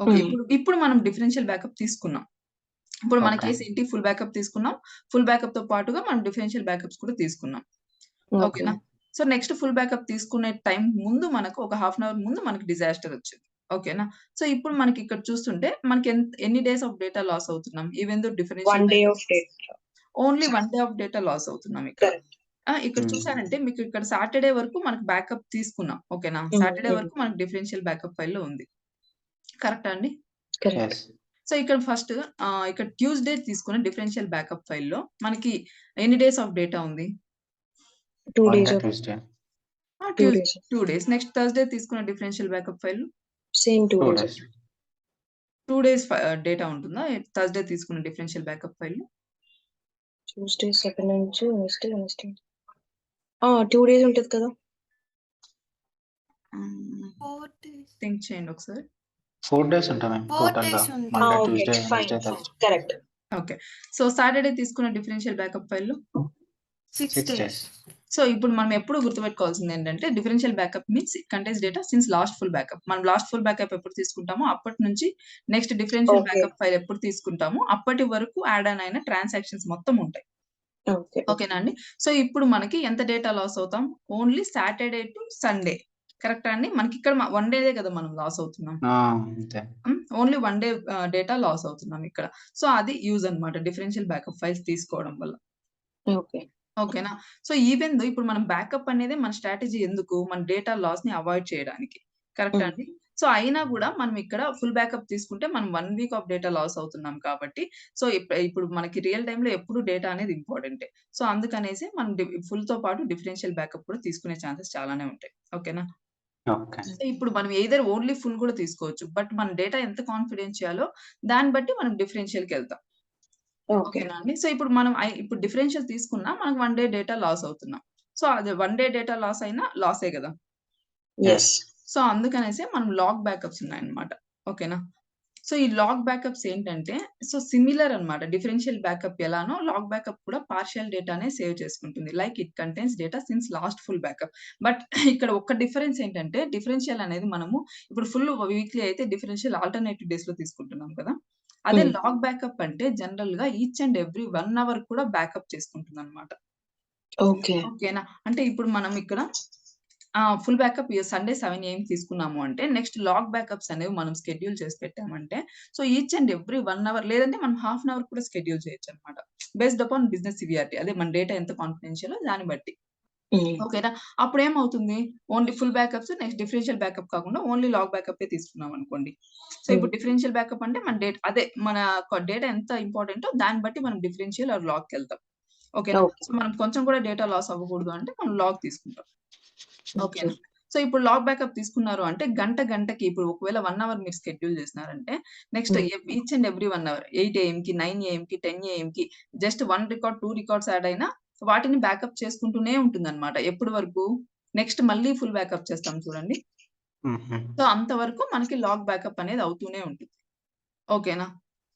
ఓకే. హ్మ్. ఇప్పుడు మనం డిఫరెన్షియల్ బ్యాకప్ తీసుకున్నాం. ఇప్పుడు మన ఓకే. కేస్ ఏంటి ఫుల్ బ్యాకప్ తీసుకున్నాం. ఫుల్ బ్యాకప్‌తో పాటుగా మనం డిఫరెన్షియల్ బ్యాకప్స్ కూడా తీసుకున్నాం. ఓకే. ఓకేనా? సో నెక్స్ట్ ఫుల్ బ్యాకప్ తీసుకునే టైం ముందు మనకు ఒక హాఫ్ అన్ అవర్ ముందు మనకి డిజాస్టర్ వచ్చింది. ఓకేనా? సో ఇప్పుడు మనకి ఇక్కడ చూస్తుంటే మనకి ఎన్ని డేస్ ఆఫ్ డేటా లాస్ అవుతున్నాం? Even though 1 differential day backup of data. Only 1 day of data loss అవుతున్నాం ఇక్కడ. కరెక్ట్. ఇక్కడ హ్మ్. చూసారంటే మీకు ఇక్కడ సాటర్డే వరకు మనకు బ్యాకప్ తీసుకున్నాం. ఓకేనా? హ్మ్. సాటర్డే హ్మ్. వరకు మనకు డిఫరెన్షియల్ బ్యాకప్ ఫైల్‌లో ఉంది. కరెక్టా అండి? కరెక్ట్. యెస్. సో ఇక్కడ ఫస్ట్ ఇక్కడ ట్యూస్డే తీసుకున్న డిఫరెన్షియల్ బ్యాకప్ ఫైల్‌లో మనకి ఎన్ని డేస్ ఆఫ్ డేటా ఉంది? 2 On days the of Tuesday. 2 days. 2 days. Next Thursday తీసుకున్న differential backup file same 2 2 days. days. 2 days data ఉంటుందా? థర్స్‌డే తీసుకున్న డిఫరెన్షియల్ బ్యాకప్ ఫైల్? ట్యూస్‌డే 2 నుంచి వెడ్నెస్‌డే. 2 డేస్ ఉంటది కదా! హ్మ్. 4 days. థింక్ చేయండి ఒకసారి. 4 days ఉంటాయి మ్యామ్ 4 టోటల్‌గా. days ఉంది. Monday, okay. Tuesday, fine. Wednesday, fine. Thursday. Correct. Okay. So Saturday తీసుకున్న differential backup file? 6 6 days. days. So ఇప్పుడు మనం ఎప్పుడు గుర్తుపెట్టుకోవాల్సింది ఏంటంటే differential backup means it contains data since last full backup. మనం లాస్ట్ ఫుల్ బ్యాకప్ ఎప్పుడు తీసుకుంటామో అప్పటి నుంచి next differential okay. Backup file ఎప్పుడు తీసుకుంటామో అప్పటి వరకు యాడ్ ఆన్ అయిన ట్రాన్సాక్షన్స్ మొత్తం ఉంటాయి. ఓకే. ఓకేనా అండి? సో ఇప్పుడు మనకి ఎంత డేటా లాస్ అవుతాం? Only Saturday to Sunday. కరెక్టా అండి? మనకి ఇక్కడ 1 డేదే కదా మనం లాస్ అవుతున్నాం. అంతే. ఓన్లీ 1 డే డేటా లాస్ అవుతున్నాం ఇక్కడ. సో అది యూజ్ అన్నమాట డిఫరెన్షియల్ బ్యాకప్ ఫైల్స్ తీసుకోవడం వల్ల. ఓకే. ఓకేనా? సో ఈవెన్ దో ఇప్పుడు మనం బ్యాకప్ అనేదే మన స్ట్రాటజీ ఎందుకు? మన డేటా లాస్‌ని అవాయిడ్ చేయడానికి. కరెక్టా హ్మ్. అండి? సో అయినా గూడా మనం ఇక్కడ ఫుల్ బ్యాకప్ తీసుకుంటే మనం 1 వీక్ ఆఫ్ డేటా లాస్ అవుతున్నాం కాబట్టి సో ఇప్పుడు మనకి రియల్ టైమ్‌లో ఎప్పుడు డేటా అనేది ఇంపార్టెంటే. సో అందుకనేసి మనం ఫుల్‌తో పాటు డిఫరెన్షియల్ బ్యాకప్ కూడా తీసుకునే ఛాన్సెస్ చాలానే ఉంటాయి. ఓకేనా? ఓకే. సో ఇప్పుడు మనం ఎయిదర్ ఓన్లీ ఫుల్ కూడా తీసుకోవచ్చు. బట్ మన డేటా ఎంత కాన్ఫిడెన్షియలో దాన్ని బట్టి మనం డిఫరెన్షియల్‌కెళ్తాం. ఓకే. ఓకేనా అండి? సో ఇప్పుడు మనం ఇప్పుడు డిఫరెన్షియల్ తీసుకున్నా మనకు 1 డే డేటా లాస్ అవుతున్నాం. సో అది 1 డే డేటా లాస్ అయినా లాసే గదా! యెస్. యెస్. సో అందుకనేసే మనం లాగ్ బ్యాకప్స్ ఉన్నాయన్నమాట. ఓకేనా? సో ఈ లాగ్ బ్యాకప్స్ ఏంటంటే సో సిమిలర్ అన్నమాట. డిఫరెన్షియల్ బ్యాకప్ ఎలానో లాగ్ బ్యాకప్ కూడా పార్షియల్ డేటానే సేవ్ చేసుకుంటుంది. Like it contains data since last full backup. But ఇక్కడ ఒక్క డిఫరెన్స్ ఏంటంటే డిఫరెన్షియల్ అనేది మనము ఇప్పుడు ఫుల్ వీక్లీ అయితే డిఫరెన్షియల్ ఆల్టర్నేటివ్ డేస్‌లో తీసుకుంటున్నాం కదా! అదే లాగ్ బ్యాకప్ అంటే జనరల్‌గా ఈచ్ అండ్ ఎవ్రీ 1 అవర్ కూడా బ్యాకప్ చేసుకుంటుందన్నమాట. ఓకే. ఓకేనా? అంటే ఇప్పుడు మనం ఇక్కడ ఫుల్ బ్యాకప్ సండే 7 AM తీసుకున్నాము అంటే నెక్స్ట్ లాగ్ బ్యాకప్స్ అనేవి మనం షెడ్యూల్ చేసి పెట్టామంటే so each and every 1 hour లేదంటే మనం హాఫ్ అన్ అవర్ కూడా షెడ్యూల్ చేయొచ్చన్నమాట. Based upon business severity. అదే మన డేటా ఎంత కాన్ఫిడెన్షియలో దాన్ని బట్టి. ఓకేనా? అప్పుడేమవుతుంది only full backups next differential backup కాకుండా ఓన్లీ లాగ్ బ్యాకప్పే తీసుకున్నాం అనుకోండి. సో ఇప్పుడు డిఫరెన్షియల్ బ్యాకప్ అంటే మన అదే మన డేటా ఎంత ఇంపార్టెంటో దాన్ని బట్టి మనం డిఫరెన్షియల్ ఆర్ లాగ్‌కెళ్తాం. ఓకేనా? ఓకే. సో మనం కొంచెం కూడా డేటా లాస్ అవ్వకూడదు అంటే మనం లాగ్ తీసుకుంటాం. ఓకే. ఓకేనా? సో ఇప్పుడు లాగ్ బ్యాకప్ తీసుకున్నారు అంటే గంటకి ఇప్పుడు ఒకవేళ 1 అవర్ మీరు షెడ్యూల్ చేసినారంటే next each and every 1 hour 8 AMకి, 9 AMకి, 10 AMకి జస్ట్ 1 రికార్డ్, 2 రికార్డ్స్ యాడ్ అయినా వాటిని బ్యాకప్ చేసుకుంటూనే ఉంటుందన్నమాట. ఎప్పటి వరకు? నెక్స్ట్ మళ్ళీ ఫుల్ బ్యాకప్ చేస్తాం చూడండి. హుహు. సో అంతవరకు మనకి లాగ్ బ్యాకప్ అనేది అవుతూనే ఉంటుంది. ఓకేనా?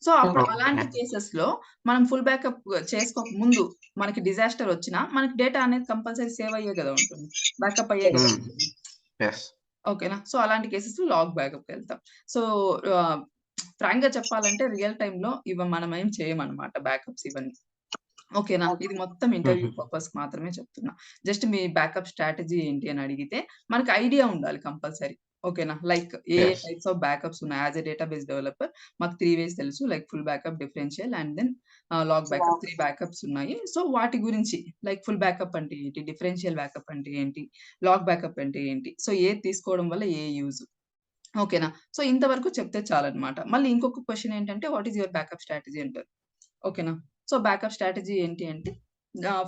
సో అప్పుడు ఓకే. అలాంటి కేసెస్‌లో మనం ఫుల్ బ్యాకప్ చేసుకోక ముందు మనకి డిజాస్టర్ వచ్చినా మనకి డేటా అనేది కంపల్సరీ సేవ్ అయ్యే కదా ఉంటుంది. బ్యాకప్ అయ్యే కదా హ్మ్. ఉంటుంది. యెస్. ఓకేనా? సో అలాంటి కేసెస్‌లో లాగ్ బ్యాకప్‌కెళ్తాం. సో ఆహ్, ఫ్రాంక్‌గా చెప్పాలంటే రియల్ టైమ్‌లో మనమేం చేయమన్నమాట బ్యాకప్స్ ఇవన్నీ. ఓకేనా? ఇది మొత్తం ఇంటర్వ్యూ హుహు. పర్పస్‌కి మాత్రమే చెప్తున్నా. జస్ట్ మీ బ్యాకప్ స్ట్రాటజీ ఏంటి అని అడిగితే మనకు ఐడియా ఉండాలి కంపల్సరీ. ఓకేనా? Like a yes. Types of backups ఉన్నాయి. యాస్ ఎ డేటాబేస్ డెవలపర్ మాకు 3 వేస్ తెలుసు. Like full backup, differential and then log backup 3 backups ఉన్నాయి. సో వాటి గురించి లైక్ ఫుల్ బ్యాకప్ అంటే ఏంటి? డిఫరెన్షియల్ బ్యాకప్ అంటే ఏంటి? లాగ్ బ్యాకప్ అంటే ఏంటి? సో ఏది తీసుకోవడం వల్ల ఏ యూజ్? ఓకేనా? సో ఇంతవరకు చెప్తే చాలన్నమాట. మళ్ళీ ఇంకొక క్వెషన్ ఏంటంటే what is your backup strategy అంటారు. ఓకేనా? సో బ్యాకప్ స్ట్రాటజీ ఏంటి అంటే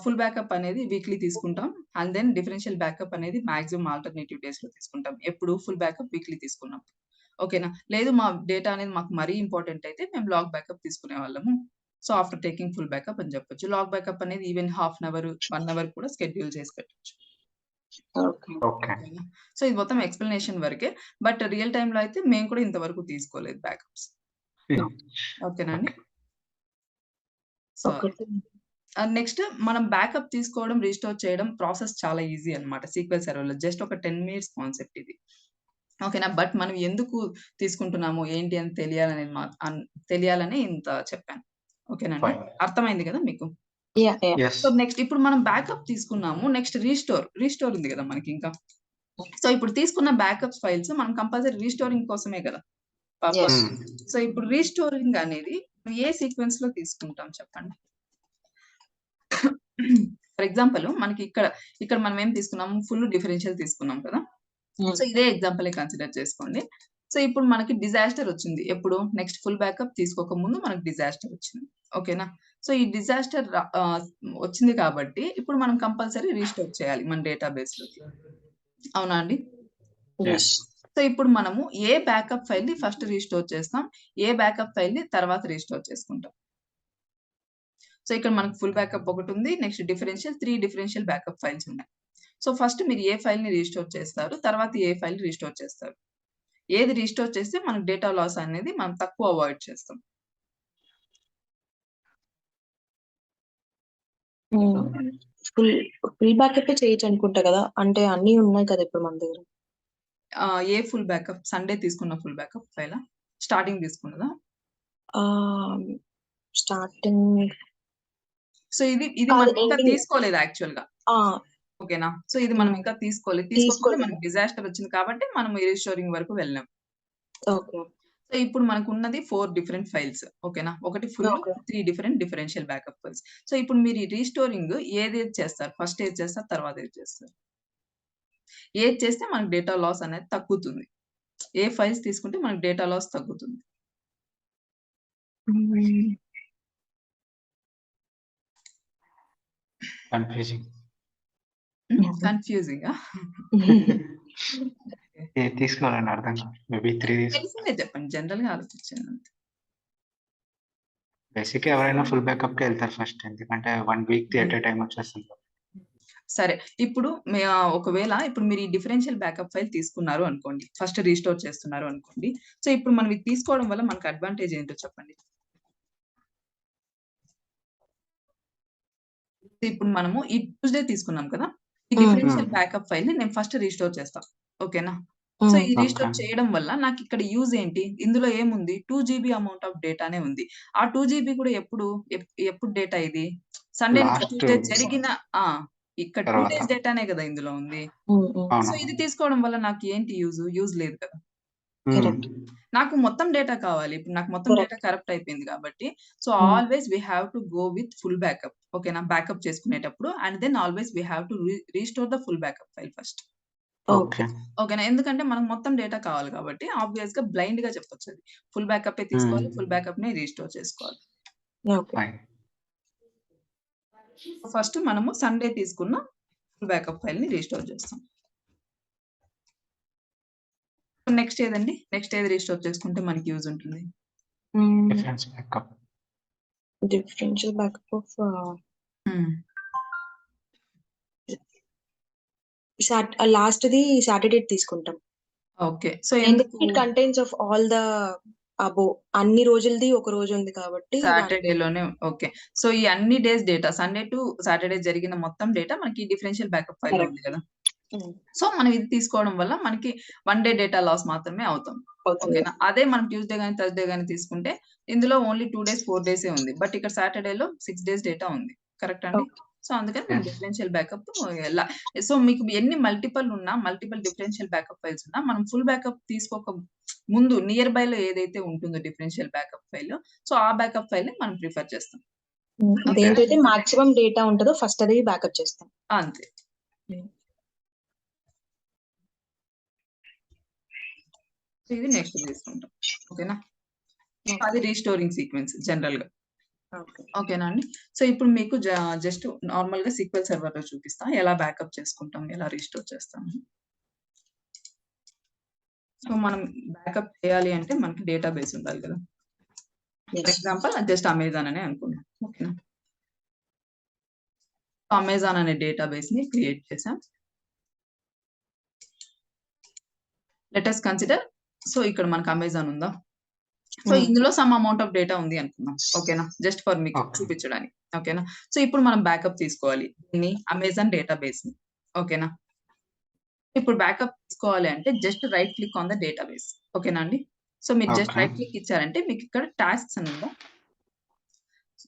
ఫుల్ బ్యాకప్ అనేది వీక్లీ తీసుకుంటాం. అండ్ దెన్ డిఫరెన్షియల్ బ్యాకప్ అనేది మాక్సిమం ఆల్టర్‌నేటివ్ డేస్‌లో తీసుకుంటాం. ఎప్పుడు ఫుల్ బ్యాకప్ వీక్లీ తీసుకున్నప్పుడు. ఓకేనా? లేదు మా డేటా అనేది మాకు మరీ ఇంపార్టెంట్ అయితే మేము లాగ్ బ్యాకప్ తీసుకునేవాళ్ళము. So after taking full backup అని చెప్పొచ్చు. లాగ్ బ్యాకప్ అనేది even half an hour, 1 hour కూడా షెడ్యూల్ చేసి పెట్టొచ్చు. ఓకే. ఓకే. ఓకేనా? సో ఇది మొత్తం ఎక్స్‌ప్లనేషన్ వరకే. బట్ రియల్ టైమ్‌లో అయితే మేము కూడా ఇంతవరకు తీసుకోలేదు బ్యాకప్స్. హ్మ్. ఓకేనా అండి? ఓకే. సో ఒకటి నెక్స్ట్ మనం బ్యాకప్ తీసుకోవడం, రిస్టోర్ చేయడం ప్రాసెస్ చాలా ఈజీ అన్నమాట. సీక్వెల్ సర్వర్‌లో జస్ట్ ఒక 10 మినిట్స్ కాన్సెప్ట్ ఇది. ఓకేనా? బట్ మనం ఎందుకు తీసుకుంటున్నాము, ఏంటి అని తెలియాలని ఇంత చెప్పాను. ఓకేనండి? ఫైన్. అర్థమైంది కదా మీకు? Yeah! Yeah! Yes. So next ఇప్పుడు మనం బ్యాకప్ తీసుకున్నాము. నెక్స్ట్ రీస్టోర్ ఉంది కదా మనకింకా. సో ఇప్పుడు తీసుకున్న బ్యాకప్స్ ఫైల్స్ మనం కంపల్సరీ రీస్టోరింగ్ కోసమే కదా పర్పస్. యెస్. హ్మ్. సో ఇప్పుడు రీస్టోరింగ్ అనేది ఏ సీక్వెన్స్‌లో తీసుకుంటాం చెప్పండి? ఫర్ ఎగ్జాంపుల్ మనకి ఇక్కడ మనం ఏం తీసుకున్నాము? ఫుల్ డిఫరెన్షియల్ తీసుకున్నాం కదా! సో ఇదే ఎగ్జాంపులే కన్సిడర్ చేసుకోండి. సో ఇప్పుడు మనకి డిజాస్టర్ వచ్చింది. ఎప్పుడు? నెక్స్ట్ ఫుల్ బ్యాకప్ తీసుకోక ముందు మనకు డిజాస్టర్ వచ్చింది. ఓకేనా? సో ఈ డిజాస్టర్ వచ్చింది కాబట్టి ఇప్పుడు మనం కంపల్సరీ రీస్టోర్ చేయాలి మన డేటాబేస్‌లోకి. అవునా అండి? యెస్. సో ఇప్పుడు మనము ఏ బ్యాకప్ ఫైల్‌ని ఫస్ట్ రీస్టోర్ చేస్తాం? ఏ బ్యాకప్ ఫైల్‌ని తర్వాత రీస్టోర్ చేసుకుంటాం? సో ఇక్కడ మనకు ఫుల్ బ్యాకప్ ఒకటుంది. Next differential 3 differential backup files ఉన్నాయి. సో ఫస్ట్ మీరు ఏ ఫైల్‌ని రీస్టోర్ చేస్తారు? తర్వాత ఏ ఫైల్ రీస్టోర్ చేస్తారు? ఏది రీస్టోర్ చేస్తే మనకు డేటా లాస్ అనేది మనం తక్కువ అవాయిడ్ చేస్తాం. ఫుల్ ఫుల్ బ్యాకప్పే చేయొచ్చు అనుకుంటా కదా! అంటే అన్నీ ఉన్నాయి కదా ఇప్పుడు మన దగ్గర. ఏ ఫుల్ బ్యాకప్? సండే తీసుకున్న ఫుల్ బ్యాకప్ ఫైలా? స్టార్టింగ్ తీసుకున్నదా? స్టార్టింగ్ సో ఇది కాదు మనం ఇంకా ఎండింగ్. తీసుకోలేదు యాక్చువల్‌గా. ఆ! ఓకేనా? సో ఇది మనం ఇంకా తీసుకోలేదు. తీసుకోకముందే తీసుకోలేదు. మనకు డిజాస్టర్ వచ్చింది కాబట్టి మనం రీస్టోరింగ్ వరకు వెళ్ళాం. ఓకే. సో ఇప్పుడు మనకున్నది 4 డిఫరెంట్ ఫైల్స్. ఓకేనా? ఒకటి full, okay. 3 different differential backup files. So ఇప్పుడు మీరు ఈ రీస్టోరింగ్ ఏది చేస్తారు? ఫస్ట్ ఏది చేస్తారు? తర్వాత ఏది చేస్తారు? ఏది చేస్తే మనకు డేటా లాస్ అనేది తగ్గుతుంది? ఏ ఫైల్స్ తీసుకుంటే మనకు డేటా లాస్ తగ్గుతుంది? కన్‌ఫ్యూజింగ్. కన్‌ఫ్యూజింగా? ఏది తీసుకోవాలని అర్థం కాదు. మేబీ 3 తెలిసిందే చెప్పండి. జనరల్‌గా ఆలోచించాను అంతే. బేసిక్‌గా ఎవరైనా ఫుల్ బ్యాకప్‌కే ఎళ్తారు ఫస్ట్. ఎందుకంటే 1 వీక్‌ది ఎట్ ఎ టైమ్ వచ్చేస్తుంది. సరే. ఇప్పుడు ఒకవేళ ఇప్పుడు మీరు ఈ డిఫరెన్షియల్ బ్యాకప్ ఫైల్ తీసుకున్నారు అనుకోండి. ఫస్ట్ రీస్టోర్ చేస్తున్నారు అనుకోండి. సో, ఇప్పుడు మనం ఇది తీసుకోవడం వల్ల మనకు అడ్వాంటేజ్ ఏంటో చెప్పండి? ఇప్పుడు మనము ఈ ట్యూస్‌డే తీసుకున్నాం కదా! ఈ డిఫరెన్షియల్ బ్యాకప్ ఫైల్‌ని నేను ఫస్ట్ రీస్టోర్ చేస్తా. ఓకేనా? సో, ఈ రీస్టోర్ ఓకే. చేయడం వల్ల నాకిక్కడ యూజ్ ఏంటి? ఇందులో ఏముంది? 2 జీబీ అమౌంట్ ఆఫ్ డేటానే ఉంది. ఆ 2 జీబీ కూడా ఎప్పుడు డేటా ఇది? సండే నుంచి లాస్ట్ ట్యూస్‌డే జరిగిన ఆ! ఇక్కడ 2 తర్వాత. డేస్ డేటానే కదా ఇందులో ఉంది. సో, అవును. ఇది తీసుకోవడం వల్ల నాకు ఏంటి యూజ్? యూజ్ లేదు కదా! కరెక్ట్. నాకు మొత్తం డేటా కావాలి. ఇప్పుడు నాకు మొత్తం డేటా కరప్ట్ అయిపోయింది కాబట్టి, so, always we have to go with full backup. ఓకేనా? బ్యాకప్ చేసుకునేటప్పుడు and then always we have to restore the full backup file first. Okay. ఓకేనా? ఎందుకంటే మనకు మొత్తం డేటా కావాలి కాబట్టి ఆబ్వియస్‌గా బ్లైండ్‌గా చెప్పొచ్చది. ఫుల్ బ్యాకప్పే తీసుకోవాలి. ఫుల్ బ్యాకప్‌నే రీస్టోర్ చేసుకోవాలి. ఓకే. ఫైన్. ఫస్ట్ మనము సండే తీసుకున్న ఫుల్ బ్యాకప్ ఫైల్‌ని రీస్టోర్ చేస్తాం. నెక్స్ట్ ఏదండి? నెక్స్ట్ ఏది రీస్టోర్ చేసుకుంటే మనకి యూజ్ ఉంటుంది? Difference backup. Differential backup of హ్మ్. లాస్ట్‌ది సాటర్‌డే తీసుకుంటాం. ఓకే. సో, ఎందుకంటే ఎందుకు? It contains of all the above అన్ని రోజులది ఒక రోజు ఉంది కాబట్టి సాటర్‌డేలోనే ఓకే. సో, ఈ అన్ని days data Sunday to Saturday జరిగిన మొత్తం డేటా మనకి డిఫరెన్షియల్ బ్యాకప్ ఫైల్‌లో కరెక్ట్. ఉంది కదా! సో, మనం ఇది తీసుకోవడం వల్ల మనకి 1 డే డేటా లాస్ మాత్రమే అవుతాం. అవుతుంది. ఓకేనా? అదే మనం ట్యూస్‌డే గాని, థర్స్‌డే గాని తీసుకుంటే ఇందులో ఓన్లీ 2 డేస్, 4 డేసే ఉంది. బట్ ఇక్కడ సాటర్‌డేలో 6 డేస్ డేటా ఉంది. కరెక్ట్ అండి? ఓకే. సో, అందుకని మనం యెస్. డిఫరెన్షియల్ బ్యాకప్ ఎలా సో, మీకు ఎన్ని మల్టిపుల్ డిఫరెన్షియల్ బ్యాకప్ ఫైల్స్ ఉన్నా మనం ఫుల్ బ్యాకప్ తీసుకోక ముందు నియర్ బైలో ఏదైతే ఉంటుందో డిఫరెన్షియల్ బ్యాకప్ ఫైల్, సో, ఆ బ్యాకప్ ఫైల్‌ని మనం ప్రిఫర్ చేస్తాం. ఓకేనా? దేనికైతే మాక్సిమం డేటా ఉంటదో ఫస్ట్ అది బ్యాకప్ చేస్తాం. అంతే. సో, ఇది నెక్స్ట్ తీసుకుంటాం. ఓకేనా? అది రీస్టోరింగ్ సీక్వెన్స్ జనరల్‌గా. ఓకే. ఓకేనా అండి? సో, ఇప్పుడు మీకు జస్ట్ నార్మల్‌గా సీక్వెల్ సర్వర్‌లో చూపిస్తా. ఎలా బ్యాకప్ చేసుకుంటాం, ఎలా రీస్టోర్ చేస్తాము. సో, మనం బ్యాకప్ చేయాలి అంటే మనకి డేటాబేస్ ఉండాలి కదా! ఫర్ ఎగ్జాంపుల్ జస్ట్ అమెజాన్ అనే అనుకుందాం. ఓకేనా? అమెజాన్ అనే డేటాబేస్‌ని క్రియేట్ చేసాం. లెట్ అస్ కన్సిడర్ సో, ఇక్కడ మనకు అమెజాన్ ఉందా? సో, ఇందులో సమ్ అమౌంట్ ఆఫ్ డేటా ఉంది అనుకుందాం. ఓకేనా? జస్ట్ ఫర్ మీకు ఓకే. చూపించడానికి. ఓకేనా? సో, ఇప్పుడు మనం బ్యాకప్ తీసుకోవాలి. దీన్ని అమెజాన్ డేటాబేస్‌ని. ఓకేనా? ఇప్పుడు బ్యాకప్ తీసుకోవాలి అంటే just right click on the database. ఓకేనా అండి? సో, మీరు జస్ట్ ఓకే. రైట్ క్లిక్ ఇచ్చారంటే మీకు ఇక్కడ టాస్క్స్ అని ఉందా?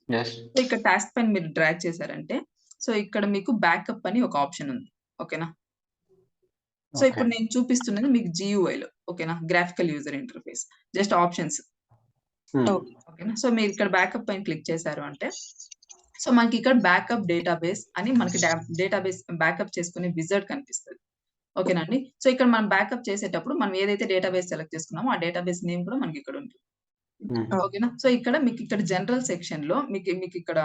యెస్. సో, ఇక్కడ టాస్క్ పైన మీరు డ్రాగ్ చేశారంటే సో, ఇక్కడ మీకు బ్యాకప్ అని ఒక ఆప్షన్ ఉంది. ఓకేనా? So, okay. ఇప్పుడు నేను చూపిస్తున్నది మీకు GUIలో. ఓకేనా? Graphical user interface. Just options. ఓకేనా? సో, మీరు ఇక్కడ బ్యాకప్ పైన క్లిక్ చేశారు అంటే సో, మనకి ఇక్కడ బ్యాకప్ డేటాబేస్ అని మనకి డేటాబేస్ బ్యాకప్ చేసుకునే విజార్డ్ కనిపిస్తది. ఓకేనా అండి? సో, ఇక్కడ మనం బ్యాకప్ చేసేటప్పుడు మనం ఏదైతే డేటాబేస్ సెలెక్ట్ చేసుకున్నామో ఆ డేటాబేస్ నేమ్ కూడా మనకి ఇక్కడ ఉంటుంది. ఓకేనా? సో, ఇక్కడ మీకిక్కడ జనరల్ సెక్షన్‌లో మీకిక్కడ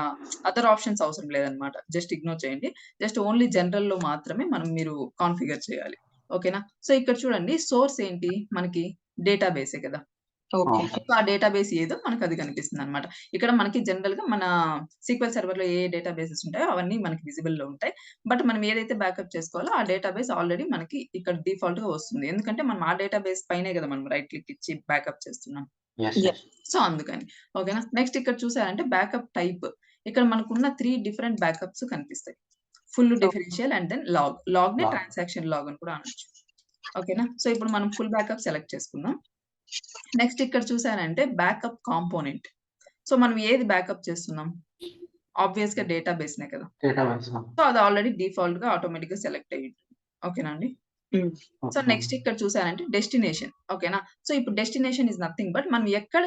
అదర్ ఆప్షన్స్ అవసరం లేదన్నమాట. జస్ట్ ఇగ్నోర్ చేయండి. జస్ట్ ఓన్లీ జనరల్‌లో మాత్రమే మీరు కాన్ఫిగర్ చేయాలి. ఓకేనా? సో, ఇక్కడ చూడండి సోర్స్ ఏంటి? మనకి డేటాబేసే కదా! ఓకే. సో, ఆ డేటాబేస్ ఏదో మనకది కనిపిస్తుందన్నమాట. ఇక్కడ మనకి జనరల్‌గా మన సీక్వెల్ సర్వర్‌లో ఏ డేటాబేసెస్ ఉంటాయో అవన్నీ మనకి విజిబుల్‌లో ఉంటాయి. బట్ మనం ఏదైతే బ్యాకప్ చేసుకోవాలో ఆ డేటాబేస్ ఆల్రెడీ మనకి ఇక్కడ డిఫాల్ట్‌గా వస్తుంది. ఎందుకంటే మనం ఆ డేటాబేస్ పైనే కదా మనం రైట్ క్లిక్ ఇచ్చి బ్యాకప్ చేస్తున్నాం. యెస్. యెస్. సో, అందుకని. ఓకేనా? నెక్స్ట్ ఇక్కడ చూసారంటే బ్యాకప్ టైప్. ఇక్కడ మనకున్న 3 డిఫరెంట్ బ్యాకప్స్ కనిపిస్తాయి. Full differential and then log. లాగ్‌ని లాగ్. ట్రాన్సాక్షన్ లాగ్ అని కూడా అనొచ్చు. ఓకేనా? సో, ఇప్పుడు మనం ఫుల్ బ్యాకప్ సెలెక్ట్ చేసుకుందాం. నెక్స్ట్ ఇక్కడ చూసారంటే బ్యాకప్ కాంపోనెంట్. సో, మనం ఏది బ్యాకప్ చేస్తున్నాం? ఆబ్వియస్‌గా డేటాబేస్‌నే కదా! డేటాబేస్. సో, అది ఆల్రెడీ డిఫాల్ట్‌గా ఆటోమేటిక్‌గా సెలెక్ట్ అయ్యి ఉంటుంది. ఓకేనా అండి? So, okay. నెక్స్ట్ ఇక్కడ చూసారంటే డెస్టినేషన్. ఓకేనా? సో, ఇప్పుడు డెస్టినేషన్ ఈస్ నథింగ్ బట్ మనం ఎక్కడ